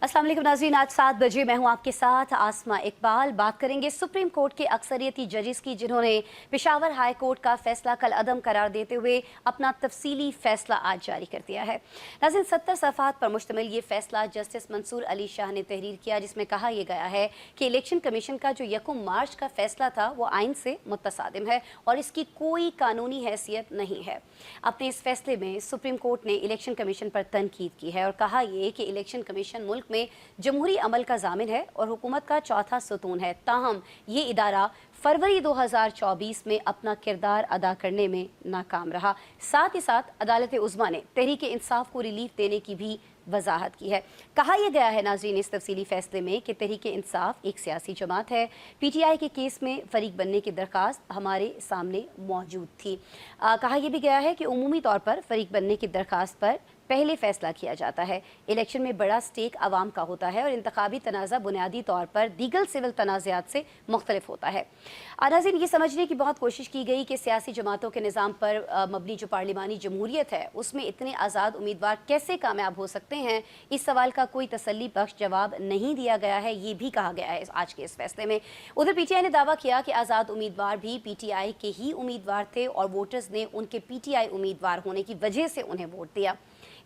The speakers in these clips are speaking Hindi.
अस्सलाम वालेकुम नाज़रीन, आज 7 बजे मैं हूं आपके साथ आसमा इकबाल। बात करेंगे सुप्रीम कोर्ट के अक्सरियती जजेस की, जिन्होंने पेशावर हाई कोर्ट का फैसला कल अदम करार देते हुए अपना तफसीली फैसला आज जारी कर दिया है। नाज़रीन, 70 सफ़हात पर मुश्तमिल ये फैसला जस्टिस मंसूर अली शाह ने तहरीर किया, जिसमें कहा यह गया है कि इलेक्शन कमीशन का जो 1 मार्च का फैसला था वो आइन से मुतसादिम है और इसकी कोई कानूनी हैसियत नहीं है। अपने इस फैसले में सुप्रीम कोर्ट ने इलेक्शन कमीशन पर तनकीद की है और कहा यह कि इलेक्शन कमीशन मुल्क में जमहूरी अमल का जामिन है और हुकूमत का चौथा सतून है। ताहम ये इदारा फरवरी 2024 में अपना किरदार अदा करने में नाकाम रहा। साथ ही साथ अदालत उज़्मा ने तहरीक इंसाफ को रिलीफ देने की भी वजाहत की है। कहा यह गया है नाज़रीन इस तफसीली फैसले में कि तहरीक इंसाफ एक सियासी जमात है। PTI के केस में फरीक बनने की दरख्वास्त हमारे सामने मौजूद थी। कहा यह भी गया है कि उमूमी तौर पर फरीक बनने की दरख्वास्त पर पहले फैसला किया जाता है। इलेक्शन में बड़ा स्टेक आवाम का होता है और इंतखाबी तनाज़ा बुनियादी तौर पर दीगर सिविल तनाज़ात से मुख्तलिफ होता है। नाज़रीन, ये समझने की बहुत कोशिश की गई कि सियासी जमातों के निज़ाम पर मबनी जो पार्लिमानी जमहूरियत है उसमें इतने आज़ाद उम्मीदवार कैसे कामयाब हो सकते हैं। इस सवाल का कोई तसल्ली बख्श जवाब नहीं दिया गया है, ये भी कहा गया है आज के इस फैसले में। उधर PTI ने दावा किया कि आज़ाद उम्मीदवार भी PTI के ही उम्मीदवार थे और वोटर्स ने उनके PTI उम्मीदवार होने की वजह से उन्हें वोट दिया।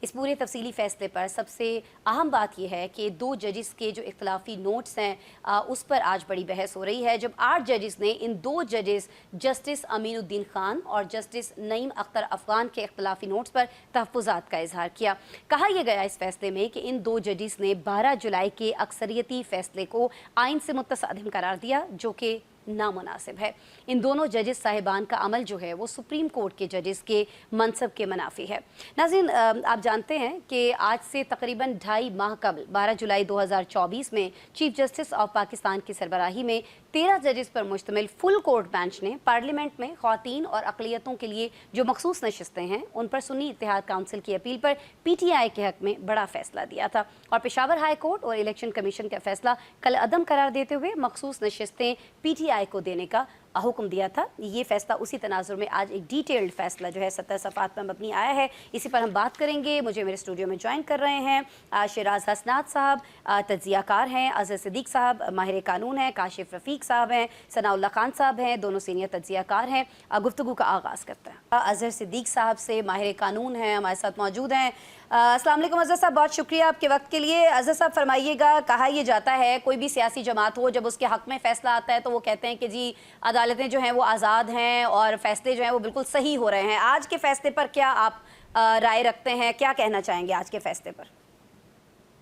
इस पूरे तफसीली फैसले पर सबसे अहम बात यह है कि 2 जजिस के जो इख्तलाफी नोट्स हैं उस पर आज बड़ी बहस हो रही है, जब 8 जजिस ने इन 2 जजिस जस्टिस अमीनुद्दीन खान और जस्टिस नईम अख्तर अफगान के इख्तलाफी नोट्स पर तहफ़्फ़ुज़ात का इजहार किया। कहा यह गया इस फैसले में कि इन 2 जजिस ने 12 जुलाई के अक्सरियती फैसले को आइन से मुतसादिम करार दिया, जो कि नामुनासिब है। इन दोनों जजेस साहिबान का अमल जो है वो सुप्रीम कोर्ट के जजेस के मनसब के मुनाफी है। नाज़रीन, आप जानते हैं कि आज से तकरीबन 2.5 माह कबल 12 जुलाई 2024 में चीफ जस्टिस ऑफ पाकिस्तान की सरबराही में 13 जजेस पर मुश्तमिल फुल कोर्ट बेंच ने पार्लियामेंट में ख़वातीन और अक़लियतों के लिए जो मखसूस नशिस्तें हैं उन पर सुन्नी इत्तेहाद काउंसिल की अपील पर PTI के हक़ में बड़ा फैसला दिया था और पेशावर हाई कोर्ट और इलेक्शन कमीशन का फैसला कल अदम करार देते हुए मखसूस नशिस्तें PTI को देने का हुक्म दिया था। ये फैसला उसी तनाजुर में आज एक डिटेल्ड फैसला जो है 70 सफ़हात पर मबनी आया है। इसी पर हम बात करेंगे। मुझे मेरे स्टूडियो में ज्वाइन कर रहे हैं शिराज हसनात साहब, तज्ज़ियाकार हैं, अज़हर सिद्दीक साहब माहिर कानून हैं, काशिफ रफ़ीक साहब हैं, सनाउल्लाह खान साहब हैं, दोनों सीनियर तज्ज़ियाकार हैं। गुफ्तगू का आगाज़ करते हैं अज़हर सिद्दीक साहब से, माहिर कानून हैं, हमारे साथ मौजूद हैं। अस्सलाम वालेकुम अज़हर साहब, बहुत शुक्रिया आपके वक्त के लिए। अज़हर साहब फरमाइएगा, कहा यह जाता है कोई भी सियासी जमात हो जब उसके हक़ में फ़ैसला आता है तो वो कहते हैं कि जी अदालतें जो हैं वो आज़ाद हैं और फैसले जो हैं वो बिल्कुल सही हो रहे हैं। आज के फैसले पर क्या आप राय रखते हैं, क्या कहना चाहेंगे आज के फैसले पर?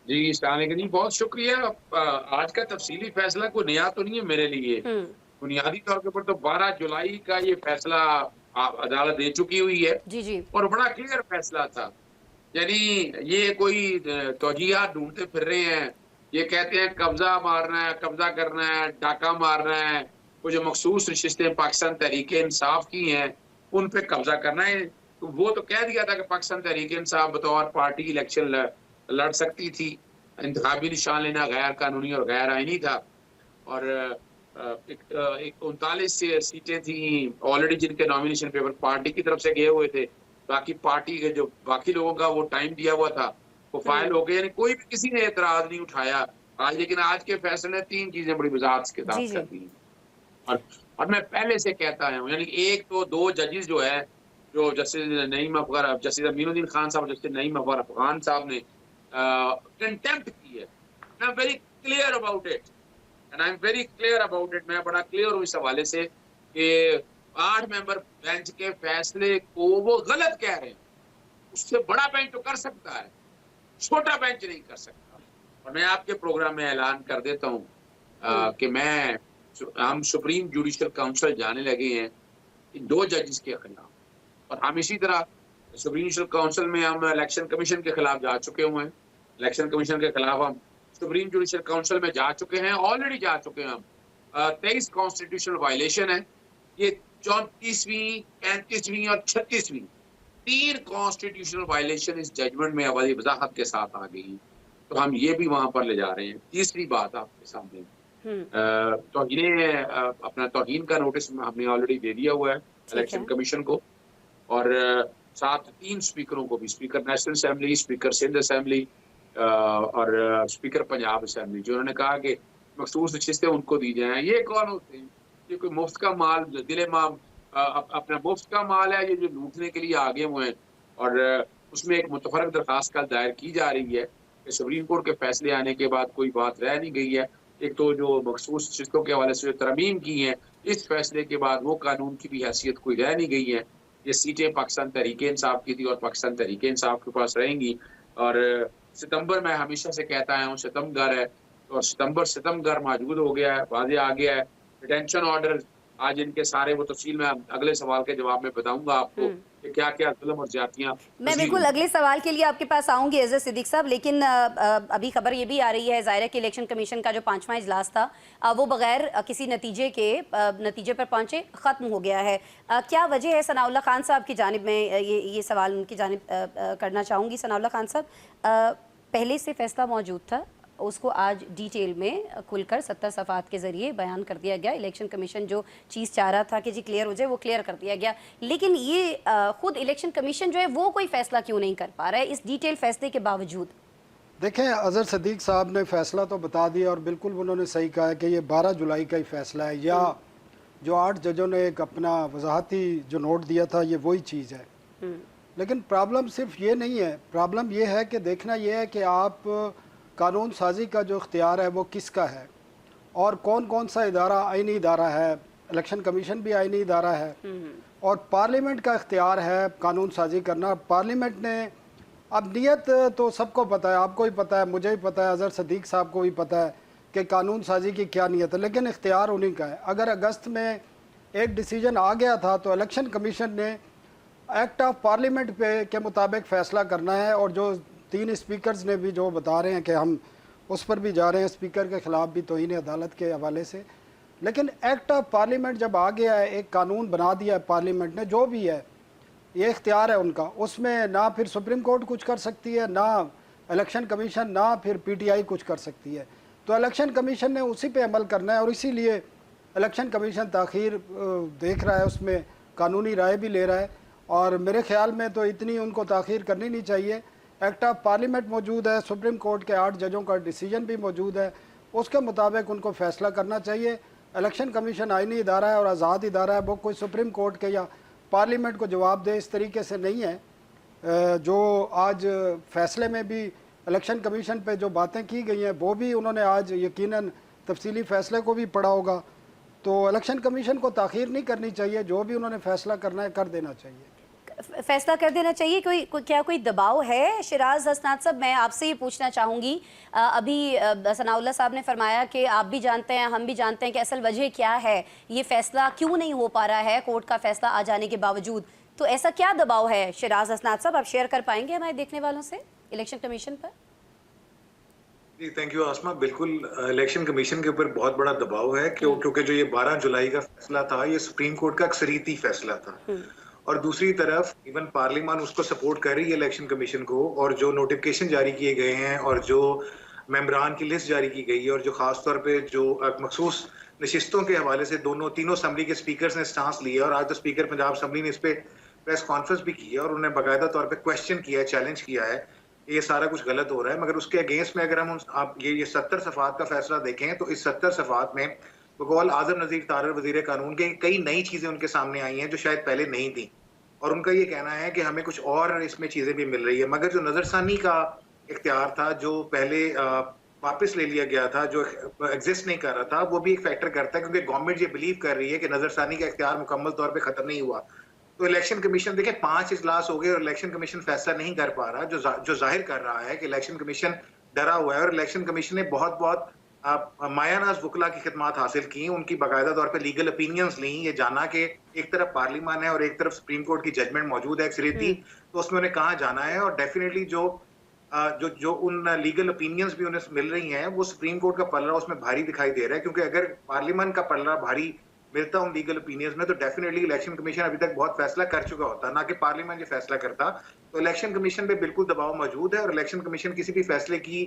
जी, अस्सलाम वालेकुम जी, बहुत शुक्रिया। आज का तफसीली फैसला कोई नया तो नहीं है मेरे लिए। बुनियादी तौर के ऊपर तो 12 जुलाई का ये फैसला अदालत दे चुकी हुई है जी जी। और बड़ा क्लियर फैसला था। यानी ये कोई तौजीहात ढूंढते फिर रहे हैं, ये कहते हैं कब्जा मारना है, कब्जा करना है, डाका मारना है, वो जो मखसूस नशिस्तें पाकिस्तान तहरीक इंसाफ की हैं उन पे कब्जा करना है। तो वो तो कह दिया था कि पाकिस्तान तहरीक इंसाफ बतौर पार्टी इलेक्शन लड़ सकती थी, इंतखाबी निशान लेना गैर कानूनी और गैर आईनी था और एक 39 सीटें थी ऑलरेडी जिनके नॉमिनेशन पेपर पार्टी की तरफ से गए हुए थे। बाकी पार्टी के जो बाकी लोगों का वो टाइम दिया हुआ था वो फाइल हो गए, यानी कोई भी किसी ने एतराज नहीं उठाया आज। लेकिन आज के फैसले ने 3 चीजें बड़ी वजाहत के जी साथ जी। कर दी और मैं पहले से कहता हूँ, यानी एक तो 2 जजेस जो है, जो जस्टिस नईम अफगान, जस्टिस अमीनुद्दीन खान साहब, जस्टिस नईम अफगान साहब ने कंटेम्प्ट की है। I am very clear about it and I am very clear about it. मैं बड़ा क्लियर हूँ इस हवाले से कि 8 मेंबर बेंच के फैसले को वो गलत कह रहे हैं। उससे बड़ा बेंच तो कर सकता है, छोटा बेंच नहीं कर सकता। और मैं आपके प्रोग्राम में ऐलान कर देता हूँ कि हम सुप्रीम जुडिशल काउंसिल जाने लगे हैं इन 2 जजेस के खिलाफ और हम इसी तरह सुप्रीम जुडिशल काउंसिल में हम इलेक्शन कमीशन के खिलाफ जा चुके हुए हैं। इलेक्शन कमीशन के खिलाफ हम सुप्रीम जुडिशल काउंसिल में जा चुके हैं, ऑलरेडी जा चुके हैं हम। 23 कॉन्स्टिट्यूशनल वायलेशन है, ये 34वीं, 35वीं और 36वीं 3 कॉन्स्टिट्यूशनल वायलेशन इस जजमेंट में बड़ी वजाहत के साथ आ गई, तो हम ये भी वहां पर ले जा रहे हैं। तीसरी बात आपके सामने अपना तौहीन का नोटिस हमने ऑलरेडी दे दिया हुआ है इलेक्शन कमीशन को और साथ 3 स्पीकरों को भी, speaker national assembly, speaker Sindh assembly और स्पीकर पंजाब असेंबली, जिन्होंने कहा कि मखसूस नशिस्तें उनको दी जाएं। ये कौन होते हैं? ये कोई मुफ्त का माल, अपना मुफ्त का माल है, ये जो लूटने के लिए आगे हुए हैं। और उसमें एक मुतफरक दरखास्त कल दायर की जा रही है कि सुप्रीम कोर्ट के फैसले आने के बाद कोई बात रह नहीं गई है। एक तो जो मखसूस नशिस्तों के हवाले से जो तरमीम की हैं, इस फैसले के बाद वो कानून की भी हैसियत कोई रह नहीं गई है। ये सीटें पाकिस्तान तहरीक-ए-इंसाफ की थी और पाकिस्तान तहरीक-ए-इंसाफ के पास रहेंगी। और सितंबर में हमेशा से कहता आया हूँ, सितमगर है, और सितमगर मौजूद हो गया है, वाज़ेह आ गया है। डिटेंशन ऑर्डर आज इनके सारे, वो तफ़सील मैं अगले सवाल के जवाब में बताऊँगा आपको कि क्या-क्या ज़ुल्म और ज़्यादतियाँ मैं पज़ीर बिल्कुल हुई। अगले सवाल के लिए आपके पास आऊँगी एज़ सिद्दीक साहब, लेकिन अभी खबर ये भी आ रही है ज़ाहिर है कि इलेक्शन कमीशन का जो 5वां इजलास था वो बगैर किसी नतीजे पर पहुँचे ख़त्म हो गया है। क्या वजह है? सनाउल्लाह खान साहब की जानिब में ये सवाल उनकी जानिब करना चाहूँगी। सनाउल्लाह खान साहब, पहले से फैसला मौजूद था, उसको आज डिटेल में खुलकर 70 सफ़ात के ज़रिए बयान कर दिया गया। इलेक्शन कमीशन जो चीज़ चाह रहा था कि जी क्लियर हो जाए, वो क्लियर कर दिया गया। लेकिन ये खुद इलेक्शन कमीशन जो है वो कोई फ़ैसला क्यों नहीं कर पा रहा है इस डिटेल फैसले के बावजूद? देखें, अज़हर सदीक साहब ने फ़ैसला तो बता दिया और बिल्कुल उन्होंने सही कहा है कि ये 12 जुलाई का ही फ़ैसला है, या जो 8 जजों ने एक अपना वजाहती जो नोट दिया था, ये वही चीज़ है। लेकिन प्रॉब्लम सिर्फ ये नहीं है, प्रॉब्लम ये है कि देखना ये है कि आप कानून साजी का जो इख्तियार है वो किसका है, और कौन कौन सा इदारा आइनी इदारा है। इलेक्शन कमीशन भी आइनी इदारा है, और पार्लियामेंट का इख्तियार है कानून साजी करना। पार्लियामेंट ने, अब नियत तो सबको पता है, आपको भी पता है, मुझे भी पता है, अज़हर सदीक साहब को भी पता है कि कानून साजी की क्या नियत है, लेकिन इख्तियार उन्हीं का है। अगर अगस्त में एक डिसीजन आ गया था तो इलेक्शन कमीशन ने एक्ट ऑफ पार्लियामेंट पे के मुताबिक फ़ैसला करना है, और जो 3 स्पीकर्स ने भी जो बता रहे हैं कि हम उस पर भी जा रहे हैं, स्पीकर के ख़िलाफ़ भी तौहीन अदालत के हवाले से। लेकिन एक्ट ऑफ पार्लियामेंट जब आ गया है, एक कानून बना दिया है पार्लियामेंट ने, जो भी है ये इख्तियार है उनका, उसमें ना फिर सुप्रीम कोर्ट कुछ कर सकती है, ना इलेक्शन कमीशन, ना फिर पीटीआई कुछ कर सकती है। तो इलेक्शन कमीशन ने उसी पे अमल करना है, और इसीलिए इलेक्शन कमीशन ताख़ीर देख रहा है, उसमें कानूनी राय भी ले रहा है। और मेरे ख्याल में तो इतनी उनको ताख़ीर करनी नहीं चाहिए। एक्ट ऑफ पार्लियामेंट मौजूद है, सुप्रीम कोर्ट के 8 जजों का डिसीजन भी मौजूद है, उसके मुताबिक उनको फ़ैसला करना चाहिए। इलेक्शन कमीशन आइनी इदारा है और आज़ाद इदारा है, वो कोई सुप्रीम कोर्ट के या पार्लियामेंट को जवाब दे इस तरीके से नहीं है। जो आज फ़ैसले में भी इलेक्शन कमीशन पे जो बातें की गई हैं, वो भी उन्होंने आज यकीनन तफसीली फ़ैसले को भी पढ़ा होगा। तो इलेक्शन कमीशन को ताख़ीर नहीं करनी चाहिए, जो भी उन्होंने फ़ैसला करना है कर देना चाहिए। फैसला कर देना चाहिए। क्या कोई दबाव है? शिराज हसनात साहब, मैं आपसे ये पूछना चाहूँगी, अभी सनाउल्लाह साहब ने फरमाया कि आप भी जानते हैं, हम भी जानते हैं कि असल वजह क्या है, ये फैसला क्यों नहीं हो पा रहा है कोर्ट का फैसला आ जाने के बावजूद। तो ऐसा क्या दबाव है शिराज हसनात साहब, आप शेयर कर पाएंगे हमारे देखने वालों से इलेक्शन कमीशन पर? जी, थैंक यू आसमा। बिल्कुल, इलेक्शन कमीशन के ऊपर बहुत बड़ा दबाव है, क्योंकि जो ये 12 जुलाई का फैसला था, ये सुप्रीम कोर्ट का अक्सरियती फैसला था, और दूसरी तरफ इवन पार्लियामान उसको सपोर्ट कर रही है इलेक्शन कमीशन को, और जो नोटिफिकेशन जारी किए गए हैं और जो मेंबरान की लिस्ट जारी की गई है, और जो खास तौर पे जो मखसूस नशिस्तों के हवाले से तीनों असम्बली के स्पीकर्स ने स्टांस लिया, और आज तो स्पीकर पंजाब असम्बली ने इस पर प्रेस कॉन्फ्रेंस भी की है, और उन्होंने बाकायदा तौर पर क्वेश्चन किया है, चैलेंज किया है, ये सारा कुछ गलत हो रहा है। मगर उसके अगेंस्ट में अगर हम आप ये 70 सफ़ात का फैसला देखें, तो इस 70 सफ़ात में बकौल आज़म नज़ीर तारर वज़ीर कानून के कई नई चीज़ें उनके सामने आई हैं जो शायद पहले नहीं थी, और उनका ये कहना है कि हमें कुछ और इसमें चीज़ें भी मिल रही है। मगर जो नज़रसानी का इख्तियार था, जो पहले वापस ले लिया गया था, जो एग्जिस्ट नहीं कर रहा था, वो भी एक फैक्टर करता है, क्योंकि गवर्नमेंट ये बिलीव कर रही है कि नज़रसानी का इख्तियार मुकम्मल तौर पर ख़त्म नहीं हुआ। तो इलेक्शन कमीशन, देखिए 5 इजलास हो गए और इलेक्शन कमीशन फैसला नहीं कर पा रहा, जो जाहिर कर रहा है कि इलेक्शन कमीशन डरा हुआ है। और इलेक्शन कमीशन ने बहुत मायानाज वकला की खिदमात हासिल की, उनकी बाकायदा तौर पे लीगल ओपिनियंस ली, ये जाना कि एक तरफ पार्लियामान है और एक तरफ सुप्रीम कोर्ट की जजमेंट मौजूद है अक्सरियती, तो उसमें उन्हें कहाँ जाना है। और डेफिनेटली जो उन लीगल ओपिनियंस भी उन्हें मिल रही हैं, वो सुप्रीम कोर्ट का पलड़ा उसमें भारी दिखाई दे रहा है, क्योंकि अगर पार्लियामान का पलड़ा भारी मिलता उन लीगल ओपिनियंस में, तो डेफिनेटली इलेक्शन कमीशन अभी तक बहुत फैसला कर चुका होता, ना कि पार्लियामेंट ये फैसला करता। तो इलेक्शन कमीशन पे बिल्कुल दबाव मौजूद है, और इलेक्शन कमीशन किसी भी फैसले की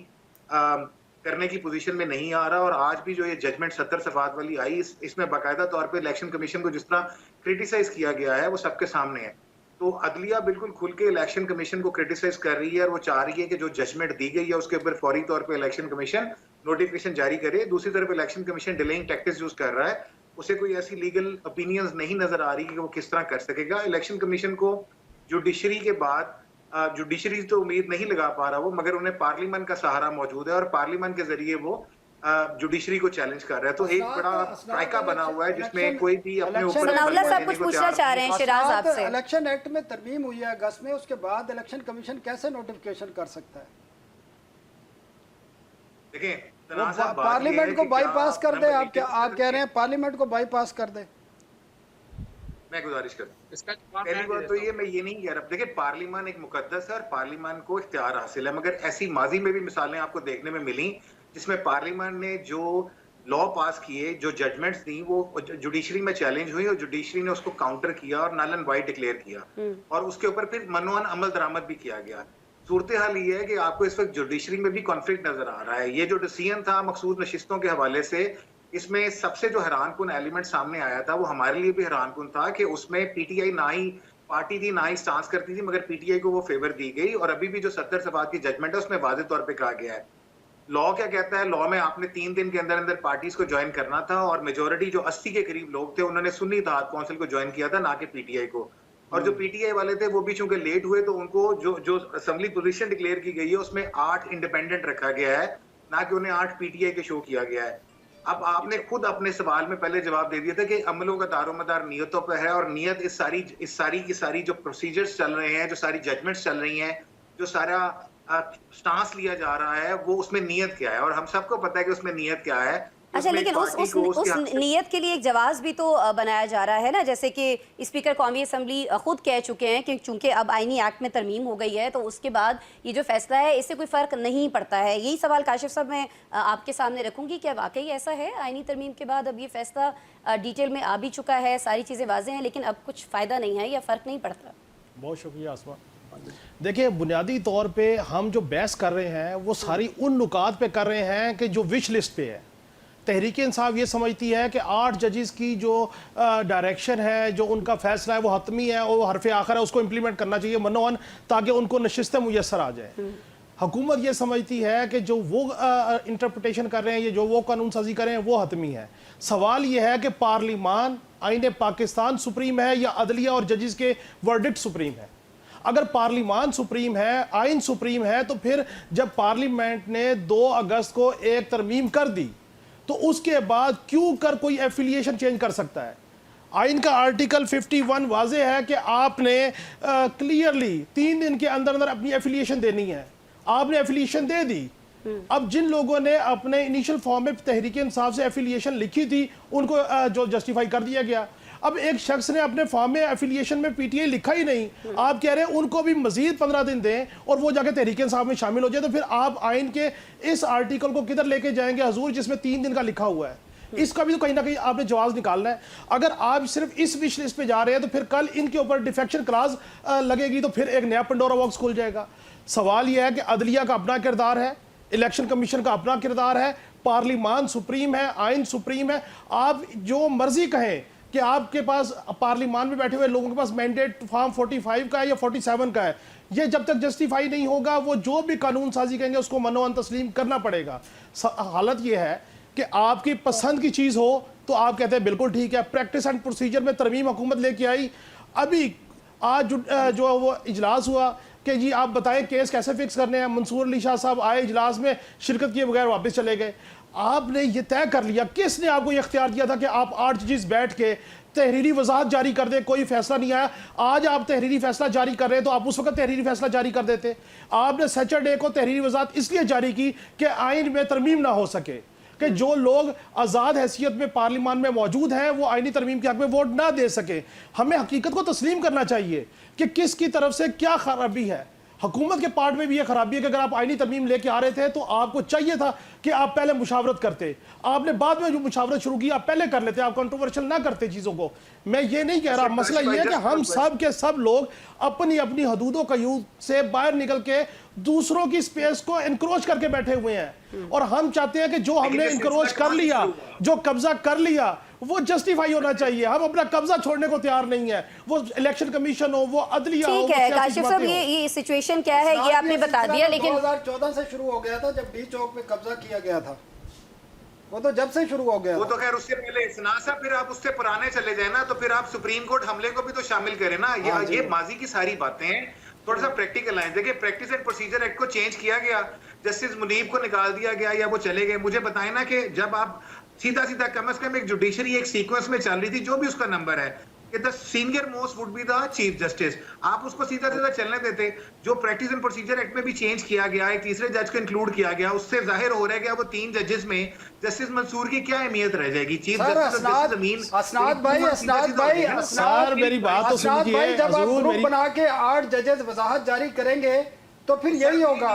करने की पोजीशन में नहीं आ रहा। और आज भी जो ये जजमेंट 70 सफ़ात वाली आई, इसमें बाकायदा तौर पे इलेक्शन कमीशन को जिस तरह क्रिटिसाइज किया गया है, वो सबके सामने है। तो अदलिया बिल्कुल खुल के इलेक्शन कमीशन को क्रिटिसाइज कर रही है और वो चाह रही है कि जो जजमेंट दी गई है उसके ऊपर फौरी तौर पे इलेक्शन कमीशन नोटिफिकेशन जारी करे। दूसरी तरफ election commission delaying tactics use कर रहा है, उसे कोई ऐसी लीगल ओपिनियंस नहीं नजर आ रही कि वो किस तरह कर सकेगा। इलेक्शन कमीशन को जुडिशरी के बाद जुडिशरी तो उम्मीद नहीं लगा पा रहा वो, मगर उन्हें पार्लियामेंट का सहारा मौजूद है और पार्लियामेंट के जरिए वो जुडिशरी को चैलेंज कर रहा है। तो एक बड़ा ट्राइका बना हुआ है जिसमें कोई भी अपने ऊपर सनाउल्लाह साहब कुछ पूछना चाह रहे हैं शिराज आपसे। इलेक्शन एक्ट में तरमीम हुई है अगस्त में, उसके बाद इलेक्शन कमीशन कैसे नोटिफिकेशन कर सकता है? देखें, पार्लियामेंट को बाईपास कर दे। आप कह रहे हैं पार्लियामेंट को बाईपास कर दे। मैं गुजारिश करता हूं, इसका जवाब पहली मैं बात दे तो देता ये मैं ये नहीं कह रहा, देखिए पार्लियामान एक मुकद्दस है और पार्लियामान को इख्तियार हासिल है, मगर ऐसी माजी में भी मिसालें आपको देखने में मिली जिसमें पार्लियामान ने जो लॉ पास किए, जो जजमेंट्स दी, वो जुडिशरी में चैलेंज हुई और जुडिशरी ने उसको काउंटर किया और नल एंड वाइट डिक्लेयर किया और उसके ऊपर फिर मनोअन अमल दरामद भी किया गया। सूरत हाल ये है कि आपको इस वक्त जुडिशरी में भी कॉन्फ्लिक्ट नजर आ रहा है। ये जो डिसीजन था मखसूस नशिस्तों के हवाले से, इसमें सबसे जो हैरानकुन एलिमेंट सामने आया था वो हमारे लिए भी हैरानकुन था कि उसमें पीटीआई ना ही पार्टी थी ना ही स्टांस करती थी, मगर पीटीआई को वो फेवर दी गई। और अभी भी जो 70 सफात की जजमेंट है उसमें वाज़ेह तौर पे कहा गया है, लॉ क्या कहता है, लॉ में आपने 3 दिन के अंदर अंदर पार्टीज को ज्वाइन करना था और मेजोरिटी जो 80 के करीब लोग थे उन्होंने सुन्नी इत्तेहाद काउंसिल को ज्वाइन किया था, ना कि पीटीआई को। और जो पीटीआई वाले थे वो भी चूंकि लेट हुए तो उनको जो असेंबली पोजीशन डिक्लेयर की गई है उसमें 8 इंडिपेंडेंट रखा गया है, ना कि उन्हें 8 पीटीआई के शो किया गया है। अब आपने खुद अपने सवाल में पहले जवाब दे दिया था कि अमलों का दारोमदार नियतों पर है और नियत इस सारी जो प्रोसीजर्स चल रहे हैं, जो सारी जजमेंट्स चल रही हैं, जो सारा स्टांस लिया जा रहा है, वो उसमें नियत क्या है और हम सबको पता है कि उसमें नियत क्या है। अच्छा, लेकिन उस नियत के लिए एक जवाब भी तो बनाया जा रहा है ना, जैसे कि स्पीकर कौमी असम्बली खुद कह चुके हैं कि चूंकि अब आईनी एक्ट में तरमीम हो गई है तो उसके बाद ये जो फैसला है इससे कोई फ़र्क नहीं पड़ता है। यही सवाल काशिफ साहब मैं आपके सामने रखूँगी, क्या वाकई ऐसा है? आईनी तरमीम के बाद अब ये फैसला डिटेल में आ भी चुका है, सारी चीज़ें वाज़ेह हैं, लेकिन अब कुछ फ़ायदा नहीं है या फ़र्क नहीं पड़ता? बहुत शुक्रिया आसमा। देखिए, बुनियादी तौर पे हम जो बहस कर रहे हैं वो सारी उन नुकात पे कर रहे हैं कि जो विश लिस्ट पे है। तहरीक इंसाफ ये समझती है कि 8 जजेस की जो डायरेक्शन है, जो उनका फैसला है वो हतमी है और हरफ आखिर है, उसको इम्प्लीमेंट करना चाहिए मनोअन, ताकि उनको नशिस्तें मुयसर आ जाए। हुकूमत ये समझती है कि जो वो इंटरप्रटेशन कर रहे हैं, ये जो वो कानून साजी कर रहे हैं वो हतमी है। सवाल ये है कि पार्लियामान आईन पाकिस्तान सुप्रीम है या अदलिया और जजेस के वर्डिक्ट सुप्रीम है? अगर पार्लियामान सुप्रीम है, आइन सुप्रीम है, तो फिर जब पार्लियामेंट ने 2 अगस्त को एक तरमीम कर दी तो उसके बाद क्यों कर कोई एफिलिएशन चेंज कर सकता है? आइन का आर्टिकल 51 वाजे है कि आपने क्लियरली 3 दिन के अंदर अंदर अपनी एफिलिएशन देनी है। आपने एफिलिएशन दे दी। अब जिन लोगों ने अपने इनिशियल फॉर्म में तहरीक इंसाफ से एफिलिएशन लिखी थी उनको जो जस्टिफाई कर दिया गया। अब एक शख्स ने अपने फॉर्म में एफिलिएशन में पीटीआई लिखा ही नहीं, आप कह रहे हैं उनको भी मजीद 15 दिन दें और वो जाके तहरीक इंसाफ में शामिल हो जाए, तो फिर आप आइन के इस आर्टिकल को किधर लेके जाएंगे हजूर, जिसमें 3 दिन का लिखा हुआ है? इसका भी तो कहीं ना कहीं आपने जवाब निकालना है। अगर आप सिर्फ इस विश लिस्ट पे जा रहे हैं तो फिर कल इनके ऊपर डिफेक्शन क्लास लगेगी तो फिर एक नया पंडोरा बॉक्स खुल जाएगा। सवाल यह है कि अदलिया का अपना किरदार है, इलेक्शन कमीशन का अपना किरदार है, पार्लियामान सुप्रीम है, आइन सुप्रीम है। आप जो मर्जी कहें कि आपके पास पार्लियामान में बैठे हुए लोगों के पास मैंडेट फॉर्म 45 का है या 47 का है, ये जब तक जस्टिफाई नहीं होगा वो जो भी कानून साजी कहेंगे उसको मनोअन तस्लीम करना पड़ेगा। हालत ये है कि आपकी पसंद की चीज़ हो तो आप कहते हैं बिल्कुल ठीक है, प्रैक्टिस एंड प्रोसीजर में तरमीम हुकूमत लेके आई। अभी आज जो वो इजलास हुआ कि जी आप बताएं केस कैसे फिक्स करने हैं, मंसूर अली शाह साहब आए, इजलास में शिरकत किए बगैर वापस चले गए। आपने ये तय कर लिया, किसने आपको ये इख्तियार दिया था कि आप 8 जजेस बैठ के तहरीरी वजाहत जारी कर दे? कोई फैसला नहीं आया। आज आप तहरीरी फैसला जारी कर रहे हैं तो आप उस वक्त तहरीरी फैसला जारी कर देते। आपने सैटरडे को तहरीरी वजाहत इसलिए जारी की कि आइन में तरमीम ना हो सके, कि जो लोग आज़ाद हैसियत में पार्लियामान में मौजूद हैं वो आइनी तरमीम के हक में वोट ना दे सके। हमें हकीकत को तस्लीम करना चाहिए कि किसकी तरफ से क्या खराबी है। हुकूमत के पार्ट में भी यह खराबी है कि अगर आप आइनी तरमीम लेके आ रहे थे तो आपको चाहिए था कि आप पहले मुशावरत करते। आपने बाद में जो मुशावरत शुरू की आप पहले कर लेते, आप कंट्रोवर्शियल ना करते चीज़ों को। मैं ये नहीं कह रहा, मसला ये है कि हम सब के सब लोग अपनी अपनी हदूदों कयूद से बाहर निकल के दूसरों की स्पेस को एनक्रोच करके बैठे हुए हैं। और हम चाहते हैं कि जो हमने एनक्रोच कर लिया, जो कब्जा कर लिया, वो जस्टिफाई होना चाहिए। हम अपना कब्जा छोड़ने को तैयार नहीं है, वो इलेक्शन कमीशन हो, वो अदलिया हो। ठीक है काशिफ साहब, ये सिचुएशन क्या है ये आपने बता दिया, लेकिन 2014 से शुरू हो गया था जब डी चौक पे कब्जा किया गया था, वो तो जब से शुरू हो गया। वो तो खैर उससे पहले इतना सा, फिर आप उससे पुराने चले जाए ना, तो फिर आप सुप्रीम कोर्ट हमले को भी तो शामिल करें ना। ये माजी की सारी बातें हैं, थोड़ा सा प्रैक्टिकल आए। देखिए, प्रैक्टिस एंड प्रोसीजर एक्ट को चेंज किया गया, जस्टिस मुनीब को निकाल दिया गया या वो चले गए। मुझे बताएं ना कि जब आप सीधा सीधा कम से कम एक जुडिशरी एक सीक्वेंस में चल रही थी, जो भी उसका नंबर है कि the senior most would be the chief justice, आप उसको सीधा सीधा चलने देते। जो प्रैक्टिस एंड प्रोसीजर एक्ट में भी चेंज किया गया, एक तीसरे जज को इंक्लूड किया गया, उससे जाहिर हो रहा है कि वो 3 जजेस में जस्टिस मंसूर की क्या अहमियत रह जाएगी। चीफ जस्टिस असनाद भाई, सर मेरी बात तो सुनिए, जब आप ग्रुप बना के 8 जजेस वजाहत जारी करेंगे तो फिर यही होगा,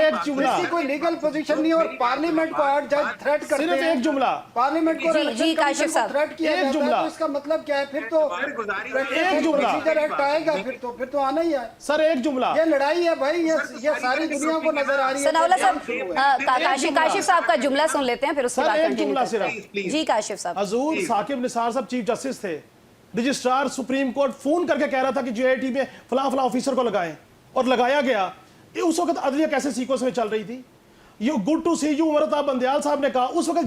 एक जुमला, कोई लीगल पोजीशन नहीं। और पार्लियामेंट को 8 जज थ्रेट करते हैं, सिर्फ एक जुमला, पार्लियामेंट को काशिफ साहब थ्रेट किया एक जाता है, जुमला, तो इसका मतलब क्या है? फिर तो एक जुमला एक्ट आएगा, फिर तो आना ही है सर। एक जुमला, ये लड़ाई है भाई, ये सारी दुनिया को नजर आ रही है। सनाउल्लाह साहब, काशिफ साहब का जुमला सुन लेते हैं, फिर उसके बाद एक जुमला सिर्फ। जी काशिफ साहब। हजूर साकिब निसार साहब चीफ जस्टिस थे, रजिस्ट्रार सुप्रीम कोर्ट फोन करके कह रहा था कि जेआईटी में फलां फलां ऑफिसर को लगाएं, और लगाया गया। ये उस वक्त अदलिया कैसे सीक्वेंस में चल रही थी? ये good to see you Umar Ata Bandial साहब ने कहा, उस वक्त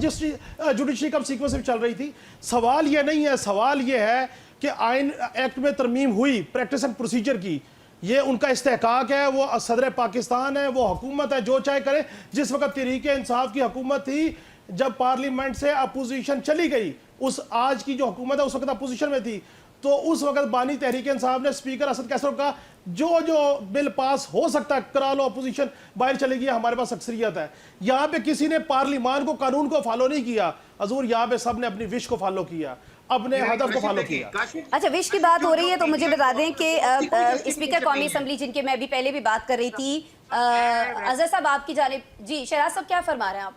जुडिशरी कब सीक्वेंस में चल रही थी? सवाल ये नहीं है, सवाल ये है कि आइन एक्ट में तरमीम हुई प्रैक्टिस एंड प्रोसीजर की, ये उनका इस्तेहकाक है, वो सदर पाकिस्तान है, वो हुकूमत है, जो चाहे करे। जिस वक्त तहरीक इंसाफ की हुकूमत थी, जब पार्लियामेंट से अपोजिशन चली गई, उस आज की जो हुकूमत है उस वक्त अपोजिशन में थी, तो उस वक्त बानी तहरीक इंसाफ ने स्पीकर असद कैसर का जो बिल पास हो सकता है करा लो, अपोजिशन बाहर चलेगी, हमारे पास अक्सरियत है। यहाँ पे किसी ने पार्लियामान को, कानून को फॉलो नहीं किया हजूर, यहाँ पे सब ने अपनी विश को फॉलो किया, अपने हदफ को फॉलो किया। अच्छा, विश की बात हो रही है तो मुझे बता दें कि स्पीकर कौमी असम्बली, जिनके मैं अभी पहले भी बात कर रही थी, अजहर साहब आपकी जानिब, जी शहराज साहब क्या फरमा रहे हैं आप?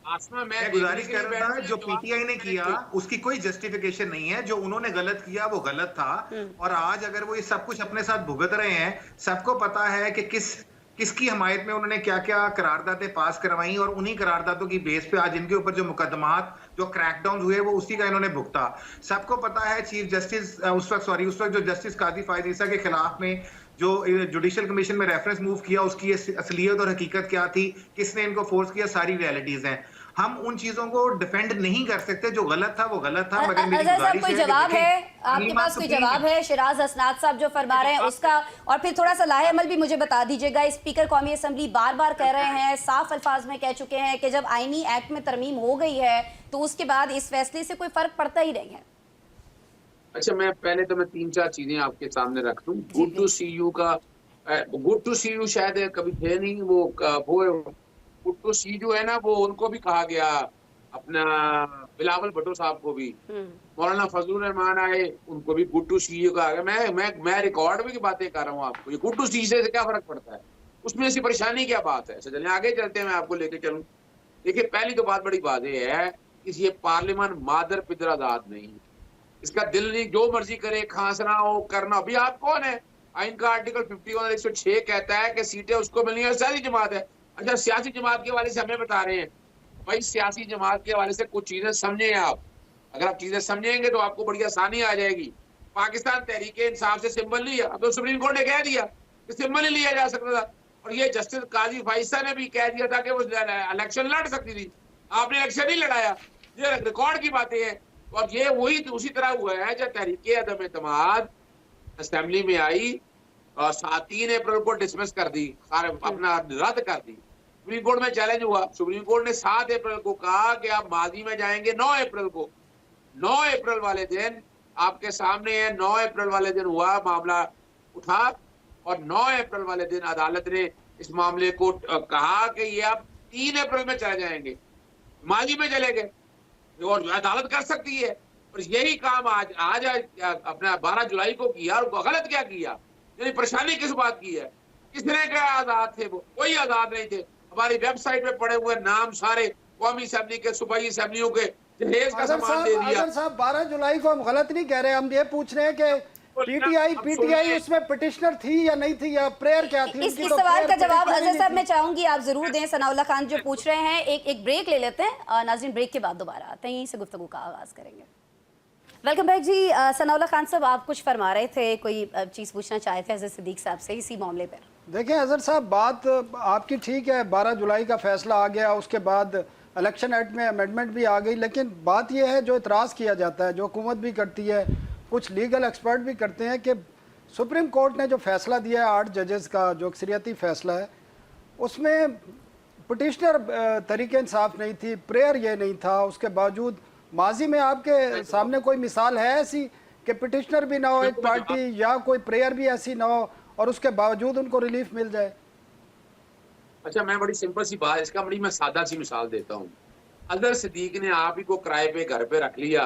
आसमा, मैं गुजारिश कर रहा था, जो पीटीआई ने किया उसकी कोई जस्टिफिकेशन नहीं है। जो उन्होंने गलत किया वो गलत था, और आज अगर वो ये सब कुछ अपने साथ भुगत रहे हैं, सबको पता है कि किसकी हमायत में उन्होंने क्या क्या करारदादें पास करवाई, और उन्हीं करारदादों की बेस पे आज इनके ऊपर जो मुकदमात, जो क्रैकडाउन हुए, वो उसी का इन्होंने भुगता। सबको पता है चीफ जस्टिस उस वक्त जो जस्टिस काजी फायद ईसा के खिलाफ में जो जुडिशल कमीशन में रेफरेंस मूव किया, उसकी असलियत और हकीकत क्या थी, किसने इनको फोर्स किया, सारी रियलिटीज हैं। हम उन चीजों को डिफेंड नहीं कर सकते, जो गलत था वो गलत था। मगर मेरी गुजारिश कोई जवाब है आपके पास? कोई जवाब है शिराज असनाद साहब जो फरमा रहे हैं उसका? और फिर थोड़ा सा लाहे अमल भी मुझे बता दीजिएगा। स्पीकर कौमी असम्बली बार बार कह रहे हैं, साफ अल्फाज में कह चुके हैं कि जब आईनी एक्ट में तरमीम हो गई है तो उसके बाद इस फैसले से कोई फर्क पड़ता ही नहीं है। अच्छा, मैं पहले तो मैं 3-4 चीजें आपके सामने रख दूं। गुड टू सी यू का, गुड टू सी यू शायद कभी थे नहीं, वो गुड टू सी जो है ना, वो उनको भी कहा गया, अपना बिलावल भुट्टो साहब को भी, मौलाना फजलुर रहमान आए, उनको भी गुड टू सी यू कहा गया। मैं रिकॉर्ड में की बातें कर रहा हूँ आपको। ये गुड टू सी से क्या फर्क पड़ता है? उसमें ऐसी परेशानी क्या बात है? चलिए आगे चलते हैं, मैं आपको लेके चलूँ। देखिए, पहली तो बात बड़ी बात है कि ये पार्लियामान मादर पिदर आजाद नहीं, इसका दिल नहीं जो मर्जी करे, खांसना हो, करना। अभी आप कौन है? आइन का आर्टिकल 51 106 कहता है कि सीटें उसको मिलनी है, सियासी जमात है। अच्छा, सियासी जमात के हवाले से हमें बता रहे हैं भाई, सियासी जमात के हवाले से कुछ चीजें समझे आप। अगर आप चीजें समझेंगे तो आपको बड़ी आसानी आ जाएगी। पाकिस्तान तहरीक इंसाफ से सिंबल लिया, अब तो सुप्रीम कोर्ट ने कह दिया कि सिंबल ही लिया जा सकता था, और ये जस्टिस काजी फाइसा ने भी कह दिया था कि वो इलेक्शन लड़ सकती थी, आपने इलेक्शन नहीं लड़ाया। ये रिकॉर्ड की बातें हैं। और ये वही उसी तरह हुआ है जब तहरीक अदम एतमाद असेंबली में आई और 3 अप्रैल को डिसमिस कर दी, अपना रद्द कर दी। सुप्रीम कोर्ट में चैलेंज हुआ, सुप्रीम कोर्ट ने 7 अप्रैल को कहा कि आप माजी में जाएंगे 9 अप्रैल को। 9 अप्रैल वाले दिन आपके सामने है, 9 अप्रैल वाले दिन हुआ मामला उठा, और 9 अप्रैल वाले दिन अदालत ने इस मामले को कहा कि ये आप 3 अप्रैल में चले जाएंगे, माजी में चले गए, और अदालत कर सकती है। और यही काम आज अपना 12 जुलाई को किया, और गलत क्या किया, यानी परेशानी किस बात की है? किसने क्या आजाद थे? वो कोई आजाद नहीं थे। हमारी वेबसाइट पे पड़े हुए नाम सारे कौमी असेंबली के, सूबाई असेंबलियों के जहेज का सामान दे दिया। साहब 12 जुलाई को हम गलत नहीं कह रहे, हम ये पूछ रहे हैं कि पीटीआई उसमें पिटिशनर थी या नहीं थी, या प्रेयर क्या थी? इस उनकी तो सवाल का prayer जवाब petitioner ही अजहर साहब नहीं मैं थी। चाहूंगी आप जरूर दें। सनाउल्लाह खान जो पूछ रहे हैं, एक ब्रेक ले लेते हैं, नाज़रीन ब्रेक के बाद दोबारा आते हैं, यहीं से गुफ्तगू का आगाज करेंगे। वेलकम बैक जी। सनाउल्लाह खान साहब आप कुछ फरमा रहे थे, कोई चीज़ पूछना चाहे थे अजहर सिद्दीक साहब से इसी मामले पर। देखें अजहर साहब, बात आपकी ठीक है, 12 जुलाई का फैसला आ गया, उसके बाद इलेक्शन एक्ट में अमेंडमेंट भी आ गई, लेकिन बात यह है जो इतराज़ किया जाता है, जो हुकूमत भी करती है, कुछ लीगल एक्सपर्ट भी करते हैं, कि सुप्रीम कोर्ट ने जो फैसला दिया है 8 जजेस का, जो अक्सरियती फैसला है, उसमें पिटिशनर तरीके इंसाफ नहीं थी, प्रेयर ये नहीं था। उसके बावजूद माजी में आपके सामने कोई मिसाल है ऐसी कि पिटिशनर भी ना हो एक पार्टी, या कोई प्रेयर भी ऐसी ना हो, और उसके बावजूद उनको रिलीफ मिल जाए? अच्छा, मैं बड़ी सिंपल सी बात, इसका बड़ी मैं सादा सी मिसाल देता हूँ। अजहर सिद्दीक ने आप ही को किराए पे घर पे रख लिया,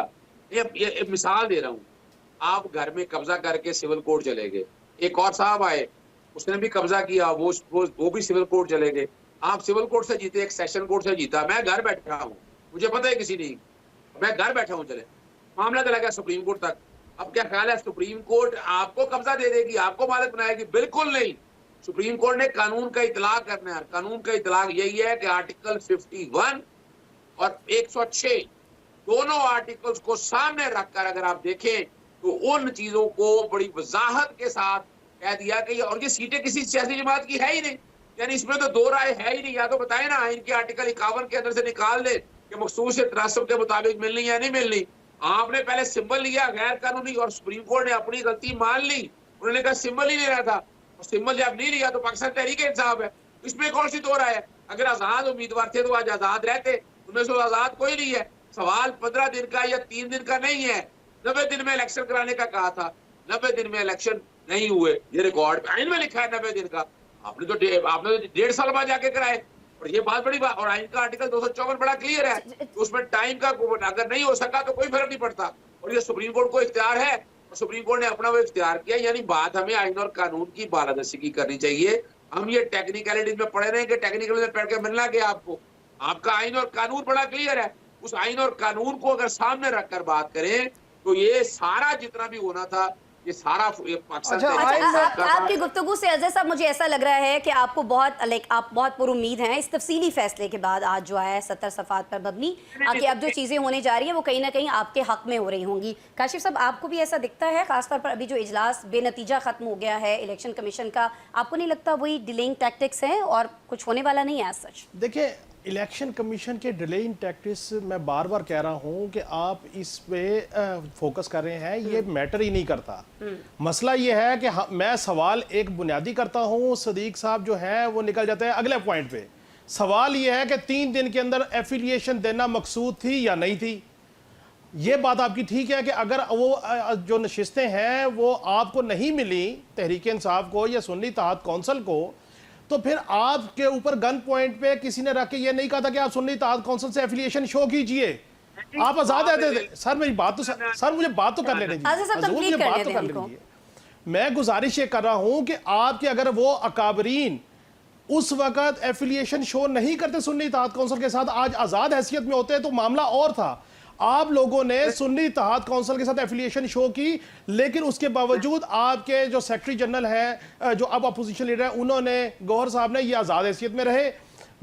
ये मिसाल दे रहा हूँ। आप घर में कब्जा करके सिविल कोर्ट चले गए, एक और साहब आए, उसने भी कब्जा किया, वो भी सिविल कोर्ट चले गए। आप सिविल कोर्ट से जीते, एक सेशन कोर्ट से जीता, मैं घर बैठा हूँ, मुझे पता है किसी नहीं, मैं घर बैठा हूँ, चले मामला चला गया सुप्रीम कोर्ट तक। अब क्या ख्याल है सुप्रीम कोर्ट आपको कब्जा दे देगी, आपको मालिक बनाएगी? बिल्कुल नहीं। सुप्रीम कोर्ट ने कानून का इतलाक करना है। कानून का इतलाक यही है कि आर्टिकल 51 और 106 दोनों आर्टिकल्स को सामने रखकर अगर आप देखें तो उन चीजों को बड़ी वजाहत के साथ कह दिया कि और ये सीटें किसी सियासी जमात की है ही नहीं, यानी इसमें तो दो राय है ही नहीं। या तो बताए ना आइन के आर्टिकल 51 के अंदर से निकाल दे कि मखसूस तनासब के मुताबिक मिलनी या नहीं मिलनी। आपने पहले सिंबल लिया गैर कानूनी, और सुप्रीम कोर्ट ने अपनी गलती मान ली, उन्होंने कहा सिंबल ही ले रहा था, और सिंबल जब नहीं लिया तो पाकिस्तान तहरीक इंसाफ है, इसमें कौन सी दो राय है? अगर आजाद उम्मीदवार थे तो आज आजाद रहते, उनमें से आजाद कोई नहीं है। सवाल 15 दिन का या 3 दिन का नहीं है, 90 दिन में इलेक्शन कराने का कहा था, 90 दिन में इलेक्शन नहीं हुए, ये रिकॉर्ड आइन में लिखा है 90 दिन का। आपने तो 1.5 साल बाद जाके कराए, और ये बात बड़ी बात। और आइन का आर्टिकल 254 बड़ा क्लियर है, तो उसमें टाइम का अगर नहीं हो सका तो कोई फर्क नहीं पड़ता, और ये सुप्रीम कोर्ट को इख्तियार है, और सुप्रीम कोर्ट ने अपना वो इख्तियार किया। यानी बात हमें आइन और कानून की बालादस्ती की करनी चाहिए। हम ये टेक्निकलिटीज में पढ़े रहे कि टेक्निकल में पढ़ के मिलना कि आपको आपका आइन और कानून बड़ा क्लियर है। उस आइन और कानून को अगर सामने रखकर बात करें तो ये सारा जितना भी होना था, ये सारा पाकिस्तान आपकी गुफ्तगू से अजहर साहब मुझे ऐसा लग रहा है कि आपको आप बहुत पुरुम्मीद हैं इस तफसीली फैसले के बाद, आज जो है 70 सफ़ात पर मबनी कि अब जो चीज़ें होने जा रही हैं वो कहीं ना कहीं आपके हक में हो रही होंगी। काशिफ साहब, आपको भी ऐसा दिखता है, खासतौर पर अभी जो इजलास बेनतीजा ख़त्म हो गया है इलेक्शन कमीशन का, आपको नहीं लगता वही डिलेइंग टैक्टिक्स हैं और कुछ होने वाला नहीं है एज सच? देखिए, इलेक्शन कमीशन के डिलेइंग टैक्टिक्स, मैं बार बार कह रहा हूं कि आप इस पे फोकस कर रहे हैं, ये मैटर ही नहीं करता। मसला ये है कि मैं सवाल एक बुनियादी करता हूं, सदीक साहब जो है वो निकल जाते हैं अगले पॉइंट पे। सवाल ये है कि 3 दिन के अंदर एफिलिएशन देना मकसूद थी या नहीं थी। ये बात आपकी ठीक है कि अगर वो जो नशिस्तें हैं वो आपको नहीं मिली, तहरीक इंसाफ को या सुन्नी इत्तेहाद कौंसिल को, तो फिर आपके ऊपर गन पॉइंट पे किसी ने रख के ये नहीं कहा था कि आप सुन्नी इत्तेहाद कौंसिल से एफिलिएशन शो कीजिए, आप आजाद है। सर मेरी बात तो सर मुझे बात तो करने दीजिए। मैं गुजारिश ये कर रहा हूं कि आपके अगर वो अकाबरीन उस वक्त एफिलिएशन शो नहीं करते सुन्नी इत्तेहाद कौंसिल के साथ, आज आजाद हैसियत में होते तो मामला और था। आप लोगों ने सुन्नी इत्तेहाद कौंसिल के साथ एफिलिएशन शो की, लेकिन उसके बावजूद आपके जो सेक्रेटरी जनरल हैं, जो अब अपोजिशन लीडर हैं, उन्होंने, गौहर साहब ने, ये आज़ाद हैसियत में रहे।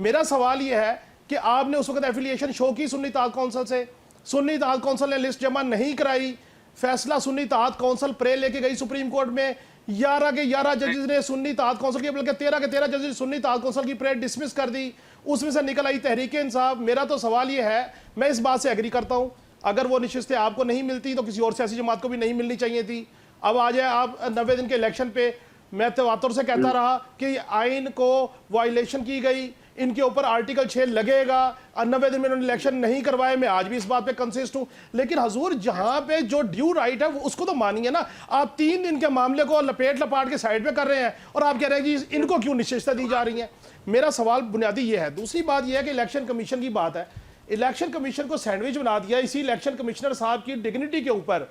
मेरा सवाल ये है कि आपने उस वक्त एफिलिएशन शो की सुन्नी इत्तेहाद कौंसिल से, सुन्नी इत्तेहाद कौंसिल ने लिस्ट जमा नहीं कराई, फैसला सुन्नी इत्तेहाद कौंसिल प्रे लेके गई सुप्रीम कोर्ट में, 11 के 11 जजेस ने सुन्नी इत्तेहाद कौंसिल की, बल्कि 13 के 13 जजेस ने सुन्नी इत्तेहाद कौंसिल की प्रे डिसमिस कर दी, उसमें से निकल आई तहरीक इंसाफ। मेरा तो सवाल ये है, मैं इस बात से एग्री करता हूं, अगर वो नशिस्तें आपको नहीं मिलती तो किसी और सियासी जमात को भी नहीं मिलनी चाहिए थी। अब आ जाए आप 90 दिन के इलेक्शन पे, मैं तवातुर से कहता रहा कि आइन को वायलेशन की गई, इनके ऊपर आर्टिकल 6 लगेगा, 90 दिन में उन्होंने इलेक्शन नहीं करवाए, मैं आज भी इस बात पे कंसिस्ट हूं। लेकिन हजूर, जहां पे जो ड्यू राइट है उसको तो मानिए ना। आप 3 दिन के मामले को लपेट के साइड पे कर रहे हैं और आप कह रहे हैं जी इनको क्यों निश्चितता दी जा रही है। मेरा सवाल बुनियादी ये है। दूसरी बात यह है कि इलेक्शन कमीशन की बात है, इलेक्शन कमीशन को सैंडविच बना दिया। इसी इलेक्शन कमिश्नर साहब की डिग्निटी के ऊपर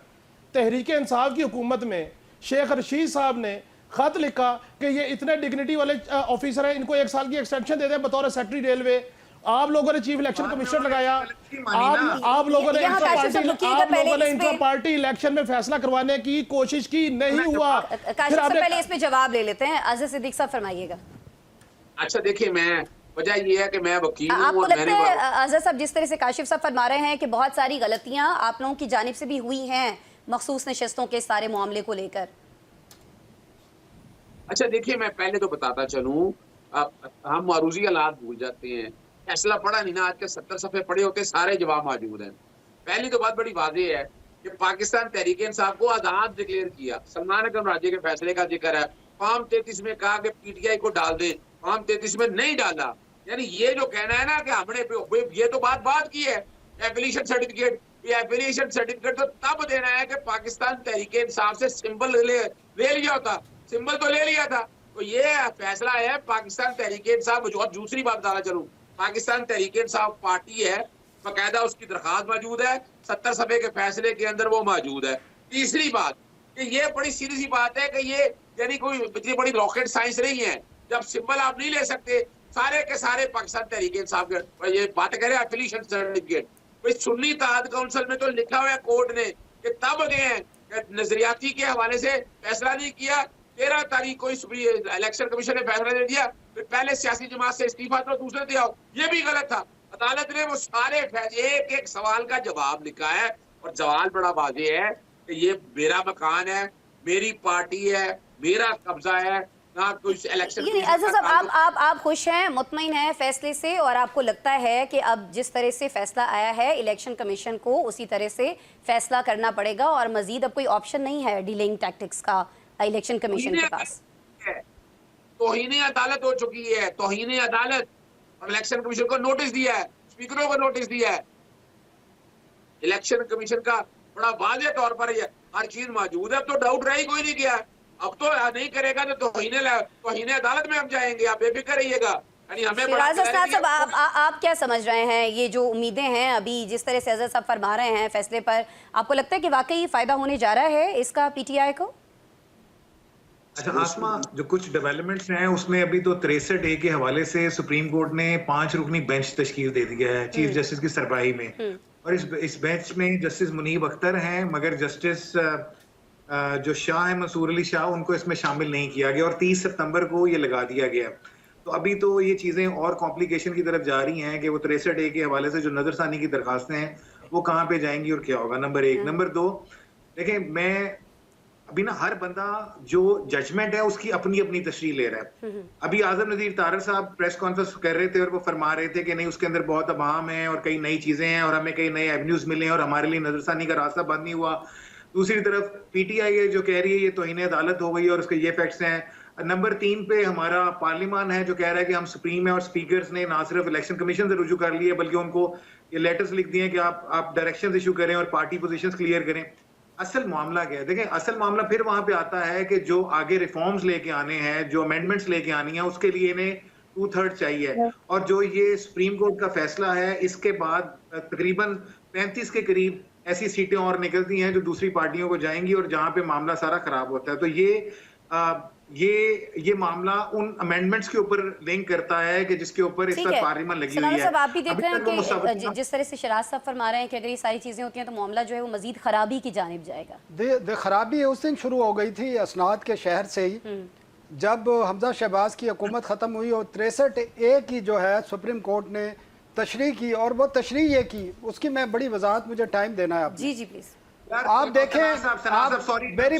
तहरीक इंसाफ की हुकूमत में शेख रशीद साहब ने खत लिखा कि ये इतने डिग्निटी वाले ऑफिसर हैं, इनको 1 साल की एक्सटेंशन दे दें बतौर सेक्रेटरी रेलवे। आप लोगों ने चीफ इलेक्शन कमिश्नर लगाया, आप लोगों ने यहाँ काशिफ साहब रुकिएगा, पहले इस इंट्रा पे- पार्टी इलेक्शन में फैसला करवाने की कोशिश की, नहीं हुआ। काशिफ फिर साहब आपने- पहले इस पे जवाब ले लेते हैं। अजहर सिद्दीक साहब फरमाइएगा। अच्छा देखिए, मैं वजह ये है कि मैं वकील हूँ आपको और लगता मैंने है अजहर साहब, जिस तरह से काशिफ साहब फरमा रहे हैं कि बहुत सारी गलतियां आप लोगों की जानिब से भी हुई हैं मखसूस नशस्तों के सारे मामले को लेकर? अच्छा देखिए, मैं पहले तो बताता चलूं, हम मारूजी हालात भूल जाते हैं। फैसला पढ़ा नहीं ना, आज के 70 सफ़े पढ़े होते, सारे जवाब मौजूद हैं। पहली तो बात बड़ी वाज़ेह है कि पाकिस्तान तहरीक इंसाफ को आज़ाद डिक्लेयर किया। सलमान अकरम राजे के फैसले का जिक्र है। फॉर्म 33 में कहा कि पीटीआई को डाल दें, फॉर्म 33 में नहीं डाला। यानी ये जो कहना है ना कि हमने, ये तो बात की है एफिलिएशन सर्टिफिकेट। ये एफिलिएशन सर्टिफिकेट तो तब देना है कि पाकिस्तान तहरीक इंसाफ से सिंबल ले लिया होता, सिंबल तो ले लिया था। तो ये फैसला है पाकिस्तान तहरीक इंसाफ। और दूसरी बात बताना चलूं, पाकिस्तान तहरीक इंसाफ पार्टी है, बाकायदा उसकी दरखास्त मौजूद है, 70 सफ़े के फैसले के अंदर वो मौजूद है। तीसरी बात कि ये बड़ी सीधी सी बात है कि ये यानी कोई इतनी बड़ी रॉकेट साइंस नहीं है। जब सिंबल आप नहीं ले सकते, सारे के सारे पाकिस्तान तहरीक इंसाफ के ये बात करें एफिलिएशन सर्टिफिकेट, भाई सुन्नी इत्तेहाद काउंसिल में तो लिखा हुआ है कोर्ट ने कि तब गए हैं कि नजरियाती के हवाले से फैसला नहीं किया। 13 तारीख को इलेक्शन कमीशन ने फैसला दे दिया, फिर पहले सियासी जमात से इस्तीफा तो दूसरे दिया, ये भी गलत था। अदालत ने वो सारे एक एक सवाल का जवाब लिखा है और सवाल बड़ा वाज़ेह है कि ये मेरा मकान है, मेरी पार्टी है, मेरा कब्जा है, ना कुछ इलेक्शन। ये नहीं अजहर साहब, आप खुश हैं, मुतमईन हैं फैसले से, और आपको लगता है कि अब जिस तरह से फैसला आया है इलेक्शन कमीशन को उसी तरह से फैसला करना पड़ेगा और मजीद अब कोई ऑप्शन नहीं है डीलिंग टैक्टिक्स का इलेक्शन कमीशन के पास? तौहीन अदालत हो चुकी है, तौहीन अदालत। और इलेक्शन कमीशन को नोटिस दिया है, स्पीकरों को नोटिस दिया है। इलेक्शन कमीशन का बड़ा वाज़ेह तौर पर हर चीज मौजूद है। अब तो डाउट रह ही कोई नहीं गया। अब तो नहीं करेगा तो तौहीन अदालत में हम जाएंगे, आप बेफिक्र रहिएगा। यानी हमें शिराज अस्ताद साहब, आप क्या समझ रहे हैं? ये जो उम्मीदें हैं अभी जिस तरह से अजहर साहब फरमा रहे हैं फैसले पर, आपको लगता है कि वाकई फायदा होने जा रहा है इसका पीटीआई को? अच्छा आसमा, जो कुछ डेवलपमेंट्स हैं उसमें अभी तो 63A के हवाले से सुप्रीम कोर्ट ने 5 रुकनी बेंच तश्कील दे दिया है चीफ जस्टिस की सरबराही में। और इस बेंच में जस्टिस मुनीब अख्तर हैं, मगर जस्टिस जो शाह है मंसूर अली शाह, उनको इसमें शामिल नहीं किया गया और 30 सितंबर को ये लगा दिया गया। तो अभी तो ये चीजें और कॉम्प्लिकेशन की तरफ जा रही हैं कि वो 63A के हवाले से जो नजरसानी की दरखास्तें हैं वो कहाँ पे जाएंगी और क्या होगा, नंबर 1। नंबर 2, देखें मैं अभी ना हर बंदा जो जजमेंट है उसकी अपनी अपनी तशरीह ले रहा है। अभी आजम नजीर तारर साहब प्रेस कॉन्फ्रेंस कर रहे थे और वो फरमा रहे थे कि नहीं उसके अंदर बहुत अवाम है और कई नई चीजें हैं और हमें कई नए एवेन्यूज मिले हैं और हमारे लिए नजरसानी का रास्ता बंद नहीं हुआ। दूसरी तरफ पीटीआई जो कह रही है ये तौहीन अदालत हो गई और उसके ये फैक्ट्स हैं। नंबर 3 पे हमारा पार्लियामान है जो कह रहा है कि हम सुप्रीम है और स्पीकर्स ने ना सिर्फ इलेक्शन कमीशन से रुजू कर लिए बल्कि उनको ये लेटर्स लिख दिए कि आप डायरेक्शंस इशू करें और पार्टी पोजीशंस क्लियर करें। असल मामला क्या है? देखें असल मामला फिर वहां पे आता है कि जो आगे रिफॉर्म्स लेके आने हैं, जो अमेंडमेंट्स लेके आनी है, उसके लिए इन्हें 2/3 चाहिए। और जो ये सुप्रीम कोर्ट का फैसला है इसके बाद तकरीबन 35 के करीब ऐसी सीटें और निकलती हैं जो दूसरी पार्टियों को जाएंगी और जहां पे मामला सारा खराब होता है। तो ये मामला उन अमेंडमेंट्स के ऊपर लिंक करता है कि जिसके ऊपर इस वक्त पार्लियामेंट लगी हुई है। साहब, आप भी देख रहे हैं कि जिस तरह से शिराज साहब फरमा रहे हैं कि अगर ये सारी चीजें होती हैं तो मामला जो है वो मजीद खराबी की जानिब जाएगा। खराबी उस दिन शुरू हो गई थी असनाद के शहर से ही, जब हमजा शहबाज की हुकूमत ख़त्म हुई और 63A की जो है सुप्रीम कोर्ट ने तशरीह की। और वो तशरीह ये की, उसकी मैं बड़ी वजाहत, मुझे टाइम देना है आप। जी जी प्लीज। आप देखें, मेरी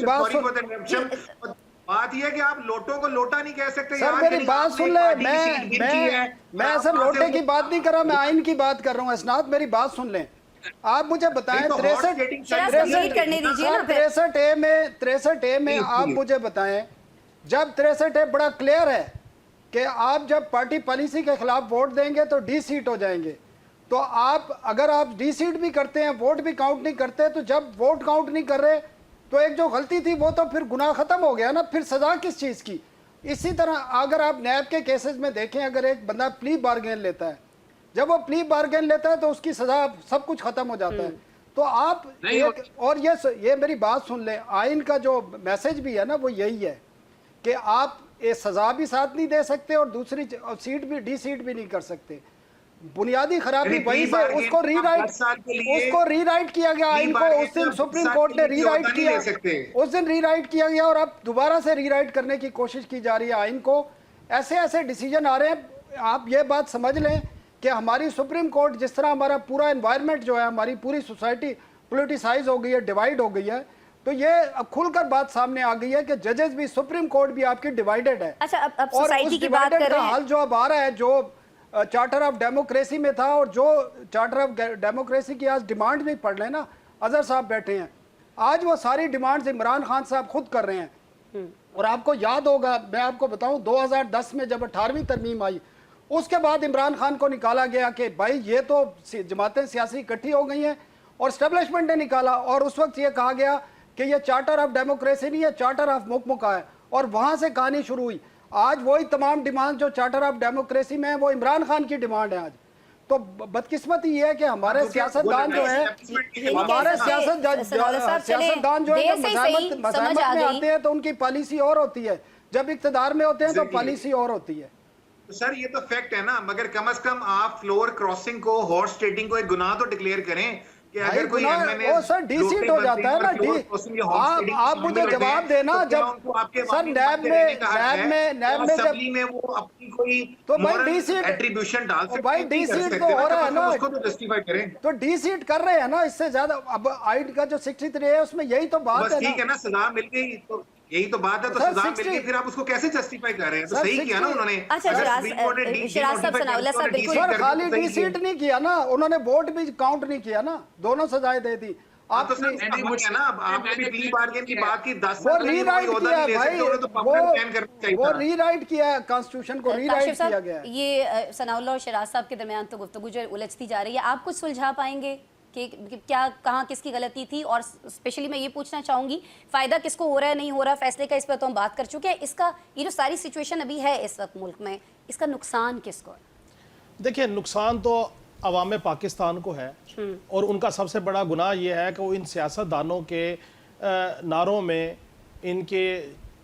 बात यह कि आप लोटों को लोटा नहीं कह सकते। सर मेरी बात सुन ले, मैं सर लोटे की बात नहीं कर रहा, मैं आइन की बात कर रहा हूँ। असनाद मेरी बात सुन लें। आप मुझे बताएं 63A में आप मुझे बताएं, जब 63A बड़ा क्लियर है कि आप जब पार्टी पॉलिसी के खिलाफ वोट देंगे तो डी सीट हो जाएंगे, तो आप अगर आप डी सीट भी करते हैं, वोट भी काउंट नहीं करते, तो जब वोट काउंट नहीं कर रहे तो एक जो गलती थी वो तो फिर गुनाह खत्म हो गया ना, फिर सजा किस चीज़ की? इसी तरह अगर आप नैब के केसेस में देखें, अगर एक बंदा प्ली बार्गेन लेता है, जब वो प्ली बार्गेन लेता है तो उसकी सजा सब कुछ खत्म हो जाता है। तो आप एक, और ये मेरी बात सुन लें, आइन का जो मैसेज भी है ना वो यही है कि आप ये सजा भी साथ नहीं दे सकते और दूसरी सीट भी डी सीट भी नहीं कर सकते। बुनियादी खराबी यानी वहीं प्री से बार्गेन उसको आप रीराइट 10 साल के लिए उसको रीराइट किया गया प्री इनको बार्गेन उस दिन आप 10 सुप्रीम साल कोर्ट के ने लिए रीराइट नहीं किया, ले सकते। उस दिन रीराइट किया गया और अब दोबारा से रीराइट करने की कोशिश की जा रही है आइन को। ऐसे ऐसे डिसीजन आ रहे हैं। आप ये बात समझ लें कि हमारी सुप्रीम कोर्ट, जिस तरह हमारा पूरा एनवायरनमेंट जो है, हमारी पूरी सोसाइटी पोलिटिसाइज हो गई है, डिवाइड हो गई है, तो ये अब खुलकर बात सामने आ गई है कि जजेस भी, सुप्रीम कोर्ट भी आपकी डिवाइडेड है। अच्छा, अब और सोसाइटी उस की बात डिवाइडेड कर का रहे हैं। हाल जो अब आ रहा है, जो चार्टर ऑफ डेमोक्रेसी में था और जो चार्टर ऑफ डेमोक्रेसी की आज डिमांड भी पढ़ लेना, अजहर साहब बैठे हैं, आज वो सारी डिमांड्स इमरान खान साहब खुद कर रहे हैं। और आपको याद होगा, मैं आपको बताऊं, 2010 में जब 18वीं तरमीम आई, उसके बाद इमरान खान को निकाला गया कि भाई ये तो जमातें सियासी इकट्ठी हो गई हैं, और स्टेब्लिशमेंट ने निकाला, और उस वक्त ये कहा गया कि ये चार्टर ऑफ डेमोक्रेसी नहीं है, चार्टर ऑफ मुकमुका है, और वहां से कहानी शुरू हुई। आज वही तमाम डिमांड जो चार्टर ऑफ डेमोक्रेसी में है, वो इमरान खान की डिमांड है आज। तो बदकिस्मती ये है कि हमारे सियासतदान जो है, हमारे सियासतदान जो है, जब मज़ाहमत में आते हैं तो उनकी पॉलिसी और होती है, जब इक़्तिदार में होते हैं तो पॉलिसी और होती है। तो सर ये तो फैक्ट है ना, मगर कम से कम आप फ्लोर क्रॉसिंग को, हॉर्स ट्रेडिंग को एक गुनाह तो डिक्लेयर करें कि अगर कोई एमएनए वो सर डी सीट हो जाता है ना। आप मुझे जवाब देना, जब सर नैब में जब वो अपनी कोई तो भाई डी सीट एट्रीब्यूशन डाल सकते हैं, भाई डी सीट तो हो रहा है ना, उसको तो जस्टिफाई करें। तो डी सीट कर रहे हैं ना, इससे ज्यादा अब आइन का जो 63 है उसमें यही तो बात बस है ठीक है ना, सजा मिल गई तो यही तो बात है, तो सर, सजा मिल 60 गई, फिर आप उसको कैसे जस्टिफाई कर रहे हैं? तो सर, सही किया ना 60 उन्होंने। अच्छा, शिराज साहब, सनाउल्लाह साहब, बिल्कुल सर खाली डी सीट नहीं किया ना उन्होंने, वोट भी काउंट नहीं किया ना, दोनों सजाएं दे दी। आप तो आपने सर मुझे ना, आपने भी प्ली बार्गेन की बात की, 10 वो साल पहले रीराइट कोई किया होदा है नहीं ले भाई, सकते, तो परमानेंट बैन करना चाहिए वो था। रीराइट किया है, कॉन्स्टिट्यूशन को रीराइट काशिफ किया साहब, गया है। ये सनाउल्लाह और शिराज साहब के दरमियान तो गुफ्तगू जो उलझती जा रही है, आप कुछ सुलझा पाएंगे कि क्या, कहाँ किसकी गलती थी? और स्पेशली मैं ये पूछना चाहूँगी, फ़ायदा किसको हो रहा है, नहीं हो रहा फैसले का, इस पर तो हम बात कर चुके हैं। इसका ये जो सारी सिचुएशन अभी है इस वक्त मुल्क में, इसका नुकसान किसको है? देखिए, नुकसान तो अवाम पाकिस्तान को है, और उनका सबसे बड़ा गुनाह ये है कि वो इन सियासतदानों के नारों में, इनके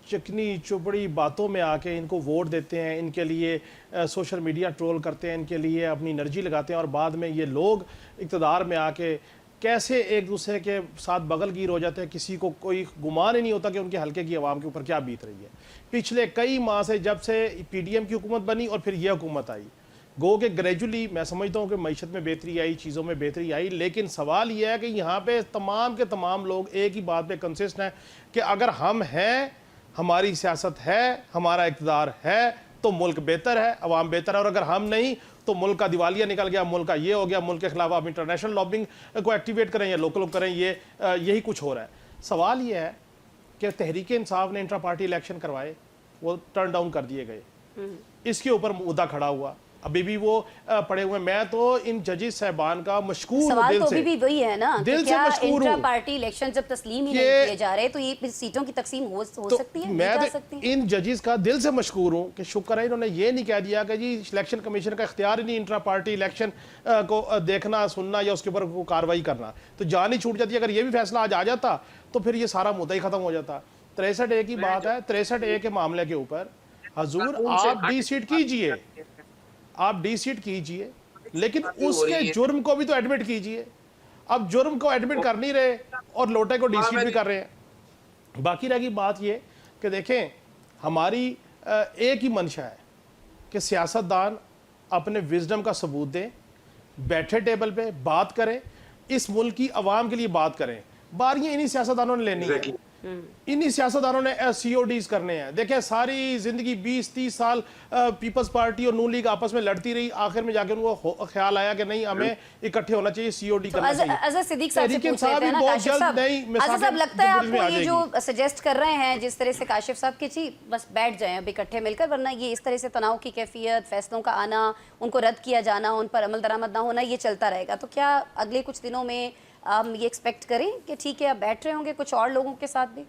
चिकनी चुपड़ी बातों में आके इनको वोट देते हैं, इनके लिए सोशल मीडिया ट्रोल करते हैं, इनके लिए अपनी एनर्जी लगाते हैं, और बाद में ये लोग इक़्तिदार में आके कैसे एक दूसरे के साथ बगलगीर हो जाते हैं। किसी को कोई गुमान ही नहीं होता कि उनके हल्के की आवाम के ऊपर क्या बीत रही है। पिछले कई माह से, जब से PDM की हुकूमत बनी और फिर यह हुकूमत आई, गो के ग्रेजुअली मैं समझता हूँ कि मईशत में बेहतरी आई, चीज़ों में बेहतरी आई, लेकिन सवाल यह है कि यहाँ पे तमाम के तमाम लोग एक ही बात पे कंसिस्ट हैं कि अगर हम हैं, हमारी सियासत है, हमारा इक़्तिदार है, तो मुल्क बेहतर है, अवाम बेहतर है, और अगर हम नहीं तो मुल्क का दिवालिया निकल गया, मुल्क का ये हो गया, मुल्क के खिलाफ आप इंटरनेशनल लॉबिंग को एक्टिवेट करें या लोकल करें, यही कुछ हो रहा है। सवाल ये है कि तहरीक इंसाफ ने इंट्रा पार्टी इलेक्शन करवाए, वो टर्न डाउन कर दिए गए, इसके ऊपर मुद्दा खड़ा हुआ, अभी भी वो पड़े हुए। मैं तो इन जजेस साहबान का मशकूर हूं सवाल दिल तो से, अभी भी वही है ना, दिल से मशकूर इंट्रा हूं। पार्टी इलेक्शन जब तस्लीम ही कि- नहीं किए जा रहे, तो ये सीटों की तकसीम हो तो सकती है, मैं नहीं जा तो सकती है? इन जजेस का दिल से मशकूर हूँ कि शुक्र है इन्होंने ये नहीं कह दिया कि जी इलेक्शन कमीशन का इख्तियार ही नहीं इंट्रा पार्टी इलेक्शन को देखना, सुनना या उसके ऊपर कार्रवाई करना, तो जान ही छूट जाती है। अगर ये भी फैसला आज आ जाता तो फिर ये सारा मुद्दा ही खत्म हो जाता। 63A की बात है, 63A के मामले के ऊपर हजूर आप डी सीट कीजिए, आप डी सीट कीजिए, लेकिन उसके जुर्म को भी तो एडमिट कीजिए। अब जुर्म को एडमिट कर नहीं रहे और लोटे को डी सीट भी कर रहे हैं। बाकी रह गई बात ये कि देखें, हमारी एक ही मंशा है कि सियासतदान अपने विजडम का सबूत दें, बैठे टेबल पे बात करें, इस मुल्क की आवाम के लिए बात करें। बारियां इन्हीं सियासतदानों ने लेनी है, इन्हीं सियासतदानों ने CODs करने हैं। देखें, सारी जिंदगी 20-30 साल पीपल्स पार्टी और नून लीग आपस में लड़ती रही, आखिर में जाकर उनको ख्याल आया कि नहीं, हमें इकट्ठे होना चाहिए, COD करना चाहिए। अजहर सिद्दीक साहब से तहरीक पूछ लेते हैं ना, बहुत काशिफ जल्द साहब, नई अजहर साहब, मिसालें लगता है जुबलीस में आपको आ ये जाएगी। जो सजेस्ट कर रहे हैं जिस तरह से काशिफ साहब की, जी बस बैठ जाएं अब इकट्ठे मिलकर, वरना ये इस तरह से तनाव की कैफियत, फैसलों का आना, उनको रद्द किया जाना, उन पर अमल दरामद ना होना, ये चलता रहेगा। तो क्या अगले कुछ दिनों में हम ये एक्सपेक्ट करें कि ठीक है, अब बैठ रहे होंगे कुछ और लोगों के साथ भी?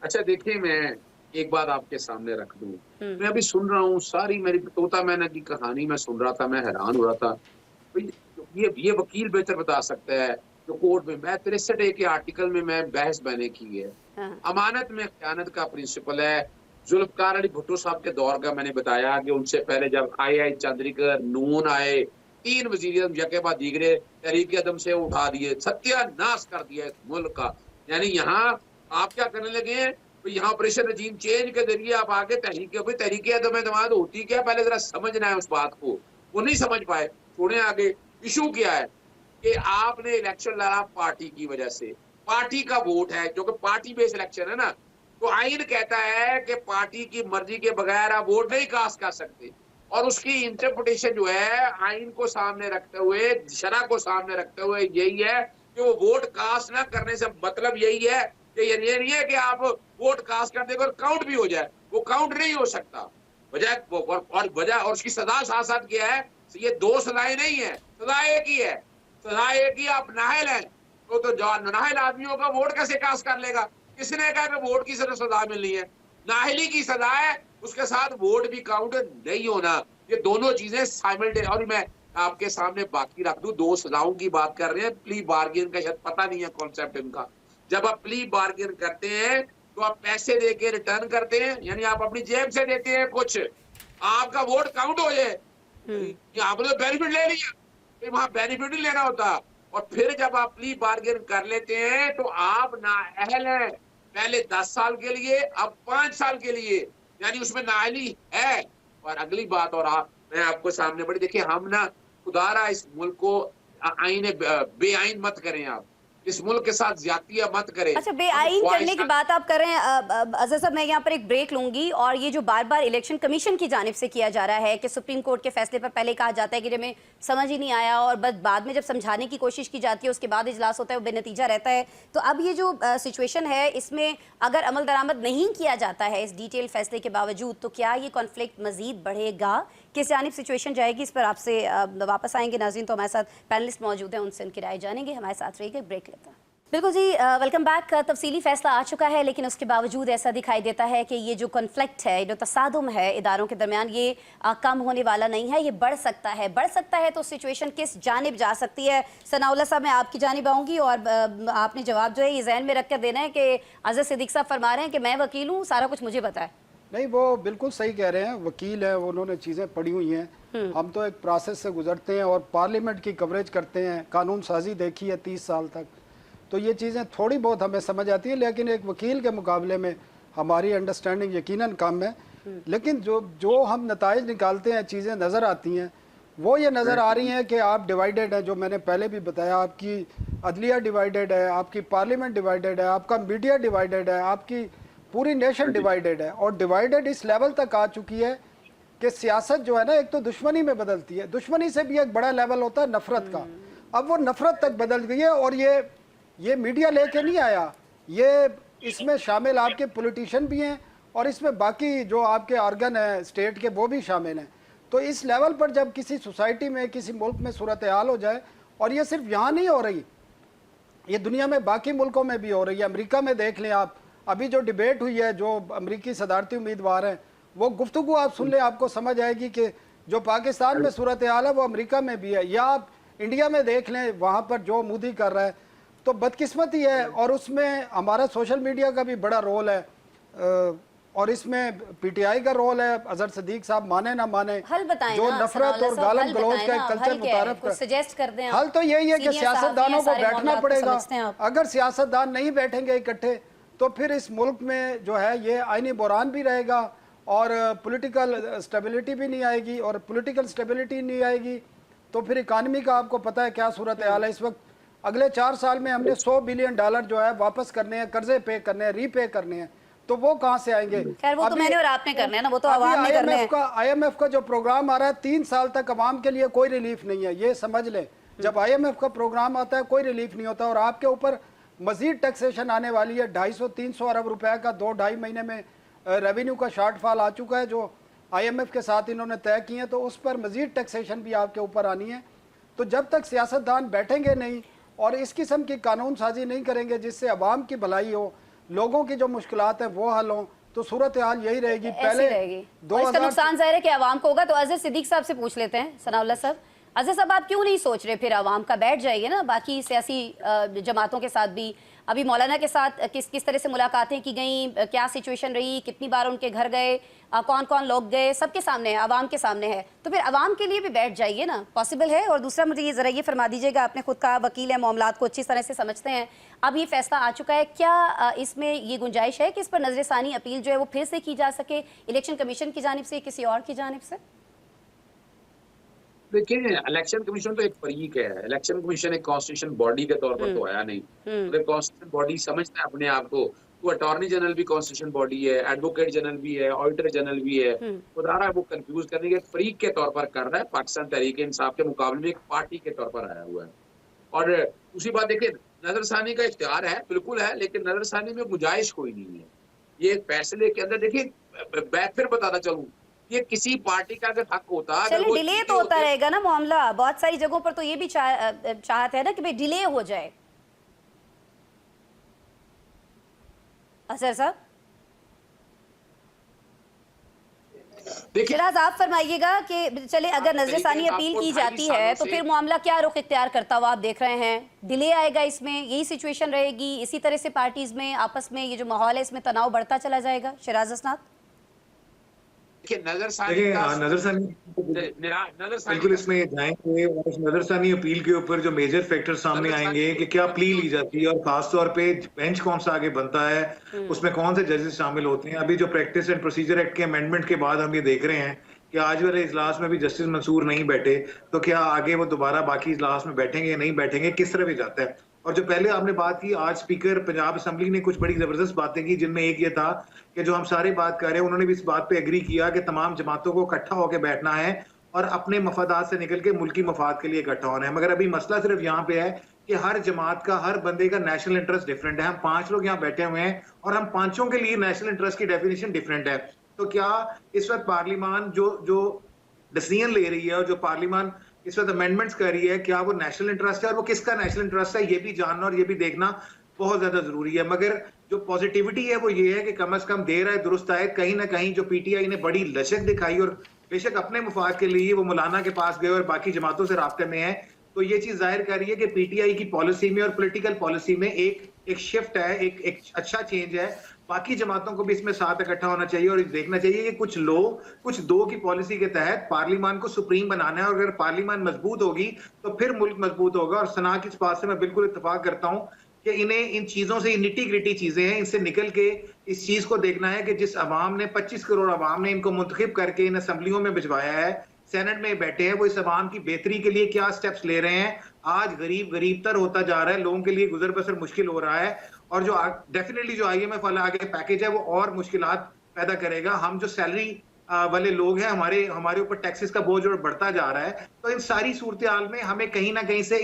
अच्छा देखिए, मैं एक बात आपके सामने रख दूं। मैं अभी सुन रहा हूँ सारी मेरी तोता मैना की कहानी मैं सुन रहा था, मैं हैरान हो रहा था। ये वकील बेहतर बता सकता है जो कोर्ट में, मैं 63A के आर्टिकल में मैं बहस मैंने की है। हाँ। अमानत में खयानत का प्रिंसिपल है, जुल्फकार अली भुट्टो साहब के दौर का मैंने बताया कि उनसे पहले जब आई चंद्रीकर, नून आए, 3 वज़ीर यके बाद दीगरे तहरीक अदम से उठा दिए, सत्यानाश कर दिया इस मुल्क का। यानी यहाँ आप क्या करने लगे हैं, तो यहाँ ऑपरेशन रजीम चेंज के जरिए आप आगे तहरीक अदम एतमाद होती क्या, पहले जरा समझना है उस बात को, वो नहीं समझ पाए। छोड़े आगे, इशू क्या है कि आपने इलेक्शन लड़ा पार्टी की वजह से, पार्टी का वोट है जो कि पार्टी बेस्ड इलेक्शन है ना, तो आइन कहता है कि पार्टी की मर्जी के बगैर आप वोट नहीं कास्ट कर सकते, और उसकी इंटरप्रिटेशन जो है आइन को सामने रखते हुए, शरा को सामने रखते हुए यही है कि वो वोट कास्ट ना करने से मतलब यही है कि ये नहीं है कि आप वोट कास्ट कर देंगे और काउंट भी हो जाए, वो काउंट नहीं हो सकता। वजह और उसकी सजा साथ साथ क्या है, ये 2 सजाएं नहीं है, सजा एक ही है। सजा एक ही, आप नाहल हैं तो नाहल आदमियों का वोट कैसे कास्ट कर लेगा? किसने कहा कि वोट की सिर्फ सजा मिलनी है? नाहली की सजा है, उसके साथ वोट भी काउंट नहीं होना। ये दोनों चीजें साइमल्टेनियस। और मैं आपके सामने बाकी रख दूं, 2 सजाओं की बात कर रहे हैं, प्ली बार्गेन का शायद पता नहीं है कॉन्सेप्ट इनका। जब आप प्ली बार्गेन करते हैं तो आप पैसे देके रिटर्न करते हैं, यानी आप अपनी जेब से देते हैं कुछ, आपका वोट काउंट हो जाए, आपने बेनिफिट ले लिया, फिर वहां बेनिफिट नहीं लेना होता। और फिर जब आप प्ली बार्गेन कर लेते हैं तो आप नाअहल हैं, पहले 10 साल के लिए, अब 5 साल के लिए, यानी उसमें नाअहली है। और अगली बात, और मैं आपको सामने बड़ी, देखिए हम ना खुदारा इस मुल्क को आईने बेआइन मत करें, आप इस मुल्क के साथ ज्यादतियां मत करें। अच्छा, बेआइन करने की बात आप कर रहे हैं अजहर साहब, मैं यहाँ पर एक ब्रेक लूंगी। और ये जो बार बार इलेक्शन कमीशन की जानिब से किया जा रहा है कि सुप्रीम कोर्ट के फैसले पर पहले कहा जाता है कि हमें समझ ही नहीं आया, और बस बाद में जब समझाने की कोशिश की जाती है उसके बाद इजलास होता है, वो बेनतीजा रहता है। तो अब ये जो सिचुएशन है, इसमें अगर अमल दरामद नहीं किया जाता है इस डिटेल फैसले के बावजूद, तो क्या ये कॉन्फ्लिक्ट मजीद बढ़ेगा? किस जानिब सिचुएशन जाएगी? इस पर आपसे वापस आएंगे। नाज़रीन, तो हमारे साथ पैनलिस्ट मौजूद हैं, उनसे उनकी राय जानेंगे। हमारे साथ रहिएगा, ब्रेक लेते हैं। बिल्कुल जी, वेलकम बैक। तफसीली फैसला आ चुका है, लेकिन उसके बावजूद ऐसा दिखाई देता है कि ये जो कॉन्फ्लिक्ट है, जो तसादुम है इदारों के दरमियान, ये कम होने वाला नहीं है, ये बढ़ सकता है। बढ़ सकता है तो सिचुएशन किस जानिब जा सकती है? सनाउल्लाह साहब, मैं आपकी जानिब आऊँगी, और आपने जवाब जो है ये जहन में रख कर देना है कि अज़हर सिद्दीक़ साहब फरमा रहे हैं कि मैं वकील हूँ, सारा कुछ मुझे पता है। नहीं, वो बिल्कुल सही कह रहे हैं, वकील है, उन्होंने चीज़ें पढ़ी हुई हैं। हम तो एक प्रोसेस से गुजरते हैं और पार्लियामेंट की कवरेज करते हैं, कानून साजी देखी है 30 साल तक, तो ये चीज़ें थोड़ी बहुत हमें समझ आती है। लेकिन एक वकील के मुकाबले में हमारी अंडरस्टैंडिंग यकीनन कम है। लेकिन जो हम नताइज निकालते हैं, चीज़ें नज़र आती हैं, वो ये नज़र आ रही हैं कि आप डिवाइडेड है। जो मैंने पहले भी बताया, आपकी अदलिया डिवाइडेड है, आपकी पार्लियामेंट डिवाइडेड है, आपका मीडिया डिवाइडेड है, आपकी पूरी नेशन डिवाइडेड है। और डिवाइडेड इस लेवल तक आ चुकी है कि सियासत जो है ना, एक तो दुश्मनी में बदलती है, दुश्मनी से भी एक बड़ा लेवल होता है नफरत का। अब वो नफरत तक बदल गई है, और ये मीडिया लेके नहीं आया, ये इसमें शामिल आपके पॉलिटिशियन भी हैं, और इसमें बाकी जो आपके ऑर्गन हैं स्टेट के, वो भी शामिल हैं। तो इस लेवल पर जब किसी सोसाइटी में, किसी मुल्क में सूरत हाल हो जाए, और ये सिर्फ यहाँ नहीं हो रही, ये दुनिया में बाकी मुल्कों में भी हो रही है। अमेरिका में देख लें आप, अभी जो डिबेट हुई है, जो अमेरिकी सदारती उम्मीदवार हैं, वो गुफ्तगू आप सुन लें, आपको समझ आएगी कि जो पाकिस्तान में सूरत हाल है वो अमेरिका में भी है। या आप इंडिया में देख लें, वहाँ पर जो मोदी कर रहा है, तो बदकिस्मती है। और उसमें हमारा सोशल मीडिया का भी बड़ा रोल है, और इसमें पीटीआई का रोल है। अजहर सिद्दीक साहब माने ना माने, हल बताएं जो ना, नफरत और गालम गलौज का एक कल्चर मुतारफ कर, सजेस्ट कर दें। हल तो यही है कि सियासतदानों को बैठना पड़ेगा। अगर सियासतदान नहीं बैठेंगे इकट्ठे, तो फिर इस मुल्क में जो है ये आईनी बुरान भी रहेगा, और पॉलिटिकल स्टेबिलिटी भी नहीं आएगी। और पॉलिटिकल स्टेबिलिटी नहीं आएगी तो फिर इकानमी का आपको पता है क्या सूरत हाल है इस वक्त। अगले 4 साल में हमने $100 बिलियन जो है वापस करने हैं, कर्जे पे करने हैं, रीपे करने हैं, तो वो कहाँ से आएंगे? खैर, वो तो मैंने और आपने करने हैं ना, वो तो आवाम ने करने हैं। IMF का जो प्रोग्राम आ रहा है, 3 साल तक अवाम के लिए कोई रिलीफ नहीं है, ये समझ लें। जब IMF का प्रोग्राम आता है, कोई रिलीफ नहीं होता, और आपके ऊपर मजीद टैक्सेशन आने वाली है। 250-300 अरब रुपए का 2-2.5 महीने में रेवेन्यू का शॉर्टफॉल आ चुका है, जो IMF के साथ इन्होंने तय किए हैं, तो उस पर मजीद टैक्सेशन भी आपके ऊपर आनी है। तो जब तक सियासतदान बैठेंगे नहीं और इस किस्म की कानून साजी नहीं करेंगे जिससे अवाम की भलाई हो, लोगों की जो मुश्किलात हैं वो हल हों, तो सूरत हाल यही रहेगी। पहले इसका नुकसान जाहिर है कि अवाम को होगा। तो अजहर सिद्दीक साहब से पूछ लेते हैं, सनाउल्लाह साहब, अजहर साहब, आप क्यों नहीं सोच रहे फिर आवाम का? बैठ जाइए ना बाकी सियासी जमातों के साथ भी। अभी मौलाना के साथ किस तरह से मुलाकातें की गई, क्या सिचुएशन रही, कितनी बार उनके घर गए, कौन कौन लोग गए, सबके सामने है, आवाम के सामने है। तो फिर आवाम के लिए भी बैठ जाइए ना, पॉसिबल है। और दूसरा मुझे ये ज़रा ये फरमा दीजिएगा, आपने खुद कहा वकील है, मामलात को अच्छी तरह से समझते हैं, अब ये फैसला आ चुका है, क्या इसमें ये गुंजाइश है कि इस पर नजरसानी अपील जो है वो फिर से की जा सके, इलेक्शन कमीशन की जानिब से, किसी और की जानिब से? देखिए, इलेक्शन कमीशन तो एक फरीक है। इलेक्शन कमीशन एक कॉन्स्टिट्यूशन बॉडी के तौर पर तो आया नहीं। अगर कॉन्स्टिट्यूशन बॉडी समझता है अपने आप को, तो अटॉर्नी जनरल भी कॉन्स्टिट्यूशन बॉडी है, एडवोकेट जनरल भी है, ऑडिटर जनरल भी है। खुदा रहा है वो कंफ्यूज करने के एक फरीक के तौर पर कर रहा है, पाकिस्तान तहरीक इंसाफ के मुकाबले में एक पार्टी के तौर पर आया हुआ है। और दूसरी बात देखिए, नजरसानी का इख्तियार है, बिल्कुल है, लेकिन नजरसानी में गुंजाइश कोई नहीं है। ये फैसले के अंदर देखिए, मैं फिर बताना चलूँ, ये किसी पार्टी का अगर हक होता, अगर चलिए, वो डिले जीते तो होता होते- रहेगा ना मामला। बहुत सारी जगहों पर तो ये भी चाहत है ना कि भाई डिले हो जाए। असर साहब, देखिए, शिराज आप फरमाइएगा कि चले अगर नजरसानी अपील की जाती है तो फिर मामला क्या रुख इख्तियार करता हुआ आप देख रहे हैं? डिले आएगा, इसमें यही सिचुएशन रहेगी, इसी तरह से पार्टीज में आपस में ये जो माहौल है इसमें तनाव बढ़ता चला जाएगा? शिराज असनाद, देखिए, नजरसानी देखिए का नजरसानी नजरसानी बिल्कुल इसमें जाएंगे और इस नजरसानी अपील के ऊपर जो मेजर फैक्टर सामने आएंगे कि क्या प्ली ली जाती है और खासतौर पे बेंच कौन सा आगे बनता है, उसमें कौन से जजेस शामिल होते हैं। अभी जो प्रैक्टिस एंड प्रोसीजर एक्ट के अमेंडमेंट के बाद हम ये देख रहे हैं कि आज वाले इजलास में भी जस्टिस मंसूर नहीं बैठे, तो क्या आगे वो दोबारा बाकी इजलास में बैठेंगे या नहीं बैठेंगे, किस तरह भी जाता है। और जो पहले आपने बात की, आज स्पीकर पंजाब असेंबली ने कुछ बड़ी जबरदस्त बातें की, जिनमें एक ये था कि जो हम सारे बात कर रहे हैं, उन्होंने भी इस बात पे एग्री किया कि तमाम जमातों को इकट्ठा होकर बैठना है और अपने मफादात से निकल के मुल्की मफाद के लिए इकट्ठा होना है। मगर अभी मसला सिर्फ यहाँ पे है कि हर जमात का, हर बंदे का नेशनल इंटरेस्ट डिफरेंट है। हम 5 लोग यहाँ बैठे हुए हैं और हम पांचों के लिए नेशनल इंटरेस्ट की डेफिनेशन डिफरेंट है। तो क्या इस वक्त पार्लियामान जो डिसीजन ले रही है और जो पार्लियामान इस वक्त अमेंडमेंट्स कर रही है, क्या वो नेशनल इंटरेस्ट है और वो किसका नेशनल इंटरेस्ट है, ये भी जानना और ये भी देखना बहुत ज्यादा जरूरी है। मगर जो पॉजिटिविटी है वो ये है कि कम से कम देर आए दुरुस्त आए। कहीं ना कहीं जो पीटीआई ने बड़ी लचक दिखाई और बेशक अपने मुफाद के लिए वो मौलाना के पास गए और बाकी जमातों से राब्ते में है, तो ये चीज जाहिर कर रही है कि पीटीआई की पॉलिसी में और पॉलिटिकल पॉलिसी में एक शिफ्ट है, एक अच्छा चेंज है। बाकी जमातों को भी इसमें साथ इकट्ठा होना चाहिए और देखना चाहिए कि कुछ दो की पॉलिसी के तहत पार्लियामान को सुप्रीम बनाना है और अगर पार्लियामान मजबूत होगी तो फिर मुल्क मजबूत होगा। और सना की इस बात से मैं बिल्कुल इत्तेफाक करता हूं कि इन्हें इन चीजों से, निटी ग्रिटी चीजें हैं, इनसे निकल के इस चीज को देखना है कि जिस अवाम ने 25 करोड़ अवाम ने इनको मुंतखब करके इन असेंबलियों में भिजवाया है, सेनेट में बैठे हैं, वो इस अवाम की बेहतरी के लिए क्या स्टेप्स ले रहे हैं। आज गरीब तर होता जा रहा है, लोगों के लिए गुजर बसर मुश्किल हो रहा है और जो डेफिनेटली जो IMF वाला आगे पैकेज है वो और मुश्किलात पैदा करेगा। हम जो सैलरी वाले लोग हैं, हमारे ऊपर टैक्सेस का बोझ और बढ़ता जा रहा है। तो इन सारी सूरत हाल में हमें कहीं ना कहीं से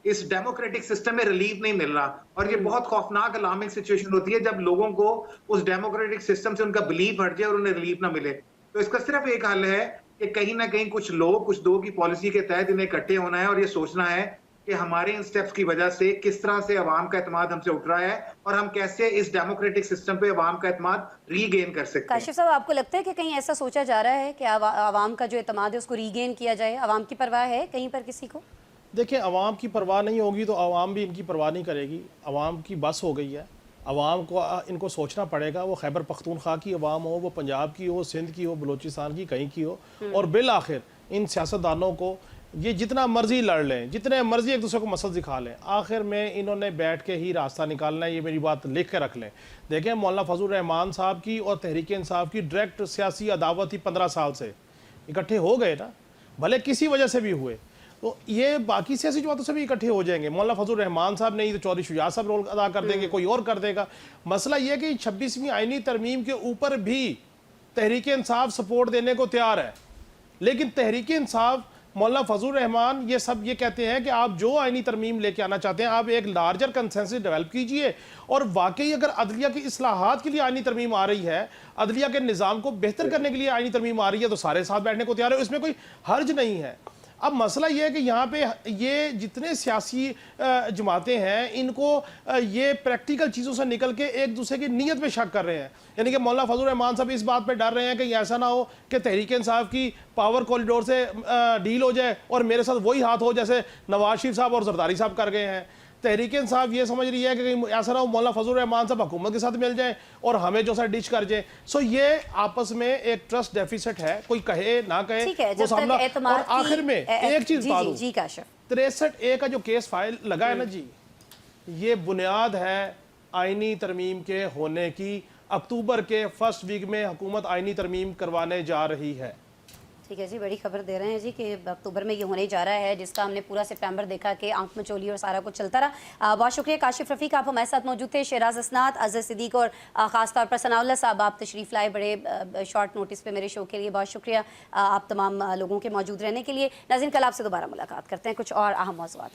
इस डेमोक्रेटिक सिस्टम में रिलीफ नहीं मिल रहा और ये बहुत खौफनाक अलार्मिंग सिचुएशन होती है जब लोगों को उस डेमोक्रेटिक सिस्टम से उनका बिलीफ हट जाए और उन्हें रिलीफ ना मिले। तो इसका सिर्फ एक हल है कि कहीं ना कहीं कुछ दो की पॉलिसी के तहत इन्हें इकट्ठे होना है और ये सोचना है कि हमारे इन स्टेप्स की वजह से किस तरह से अवाम का एतमाद हमसे उठ रहा है और हम कैसे इस डेमोक्रेटिक सिस्टम पे अवाम का एतमाद रीगेन कर सकते हैं। काशिफ साहब, आपको लगता है कि कहीं ऐसा सोचा जा रहा है कि आवाम का जो एतमाद है उसको रीगेन किया जाए? आवाम की परवाह है कहीं पर किसी को? देखिए, अवाम की परवाह नहीं होगी तो अवाम भी इनकी परवाह नहीं करेगी। अवाम की बस हो गई है। अवाम को इनको सोचना पड़ेगा, वो खैबर पख्तूनख्वा की अवाम हो, वो पंजाब की हो, सिंध की हो, बलूचिस्तान की, कहीं की हो, और बिल आखिर इन सियासतदानों को ये जितना मर्जी लड़ लें, जितने मर्जी एक दूसरे को मसल दिखा लें, आखिर में इन्होंने बैठ के ही रास्ता निकालना है। ये मेरी बात लिख के रख लें। देखें, मौलाना फजल रहमान साहब की और तहरीक इंसाफ की डायरेक्ट सियासी अदावत ही 15 साल से इकट्ठे हो गए ना, भले किसी वजह से भी हुए, तो ये बाकी सियासी जमातों से भी इकट्ठे हो जाएंगे। मौलाना फजल रहमान साहब नहीं तो चौधरी शुजात साहब रोल अदा कर देंगे, कोई और कर देगा। मसला ये है कि 26वीं आईनी तरमीम के ऊपर भी तहरीक इंसाफ सपोर्ट देने को तैयार है, लेकिन तहरीक इंसाफ, मौलाना फजल रहमान, ये सब ये कहते हैं कि आप जो आईनी तरमीम लेके आना चाहते हैं, आप एक लार्जर कंसेंसस डेवलप कीजिए। और वाकई अगर अदलिया की इस्लाहात के लिए आईनी तरमीम आ रही है, अदलिया के निज़ाम को बेहतर करने के लिए आईनी तरमीम आ रही है, तो सारे साथ बैठने को तैयार है, इसमें कोई हर्ज नहीं है। अब मसला ये है कि यहाँ पे ये जितने सियासी जमातें हैं इनको ये प्रैक्टिकल चीज़ों से निकल के एक दूसरे की नीयत पे शक कर रहे हैं। यानी कि मौलाना फजल रहमान साहब इस बात पे डर रहे हैं कि ऐसा ना हो कि तहरीक इंसाफ की पावर कॉरिडोर से डील हो जाए और मेरे साथ वही हाथ हो जैसे नवाज शरीफ साहब और जरदारी साहब कर गए हैं। तहरीक इंसाफ ये समझ रही है कि कहीं ऐसा ना हो मौलाना फजल रहमान साहब हुकूमत के साथ मिल जाए और हमें जो सा डिश कर जाए। सो ये आपस में एक ट्रस्ट डेफिसिट है, कोई कहे ना कहे ठीक है, वो जब तक सामना। एतमाद और आखिर में एक चीज जी बात जी काशिफ, 63A का जो केस फाइल लगा है ना जी, ये बुनियाद है आईनी तरमीम के होने की। अक्टूबर के फर्स्ट वीक में हुकूमत आईनी तरमीम करवाने जा रही है। ठीक है जी, बड़ी खबर दे रहे हैं जी कि अक्टूबर में ये होने जा रहा है, जिसका हमने पूरा सितंबर देखा कि आंख मचोली और सारा कुछ चलता रहा। बहुत शुक्रिया काशिफ रफ़ीक, आप हमारे साथ मौजूद थे। शहराज असनाद, अज़हर सिद्दीक और ख़ासतौर पर सनाउल्लाह साहब, आप तशरीफ़ लाए बड़े शॉर्ट नोटिस पे मेरे शो के लिए। बहुत शुक्रिया आप तमाम लोगों के मौजूद रहने के लिए। नाज़रीन, कल आपसे दोबारा मुलाकात करते हैं कुछ और अहम मौज़ूआत।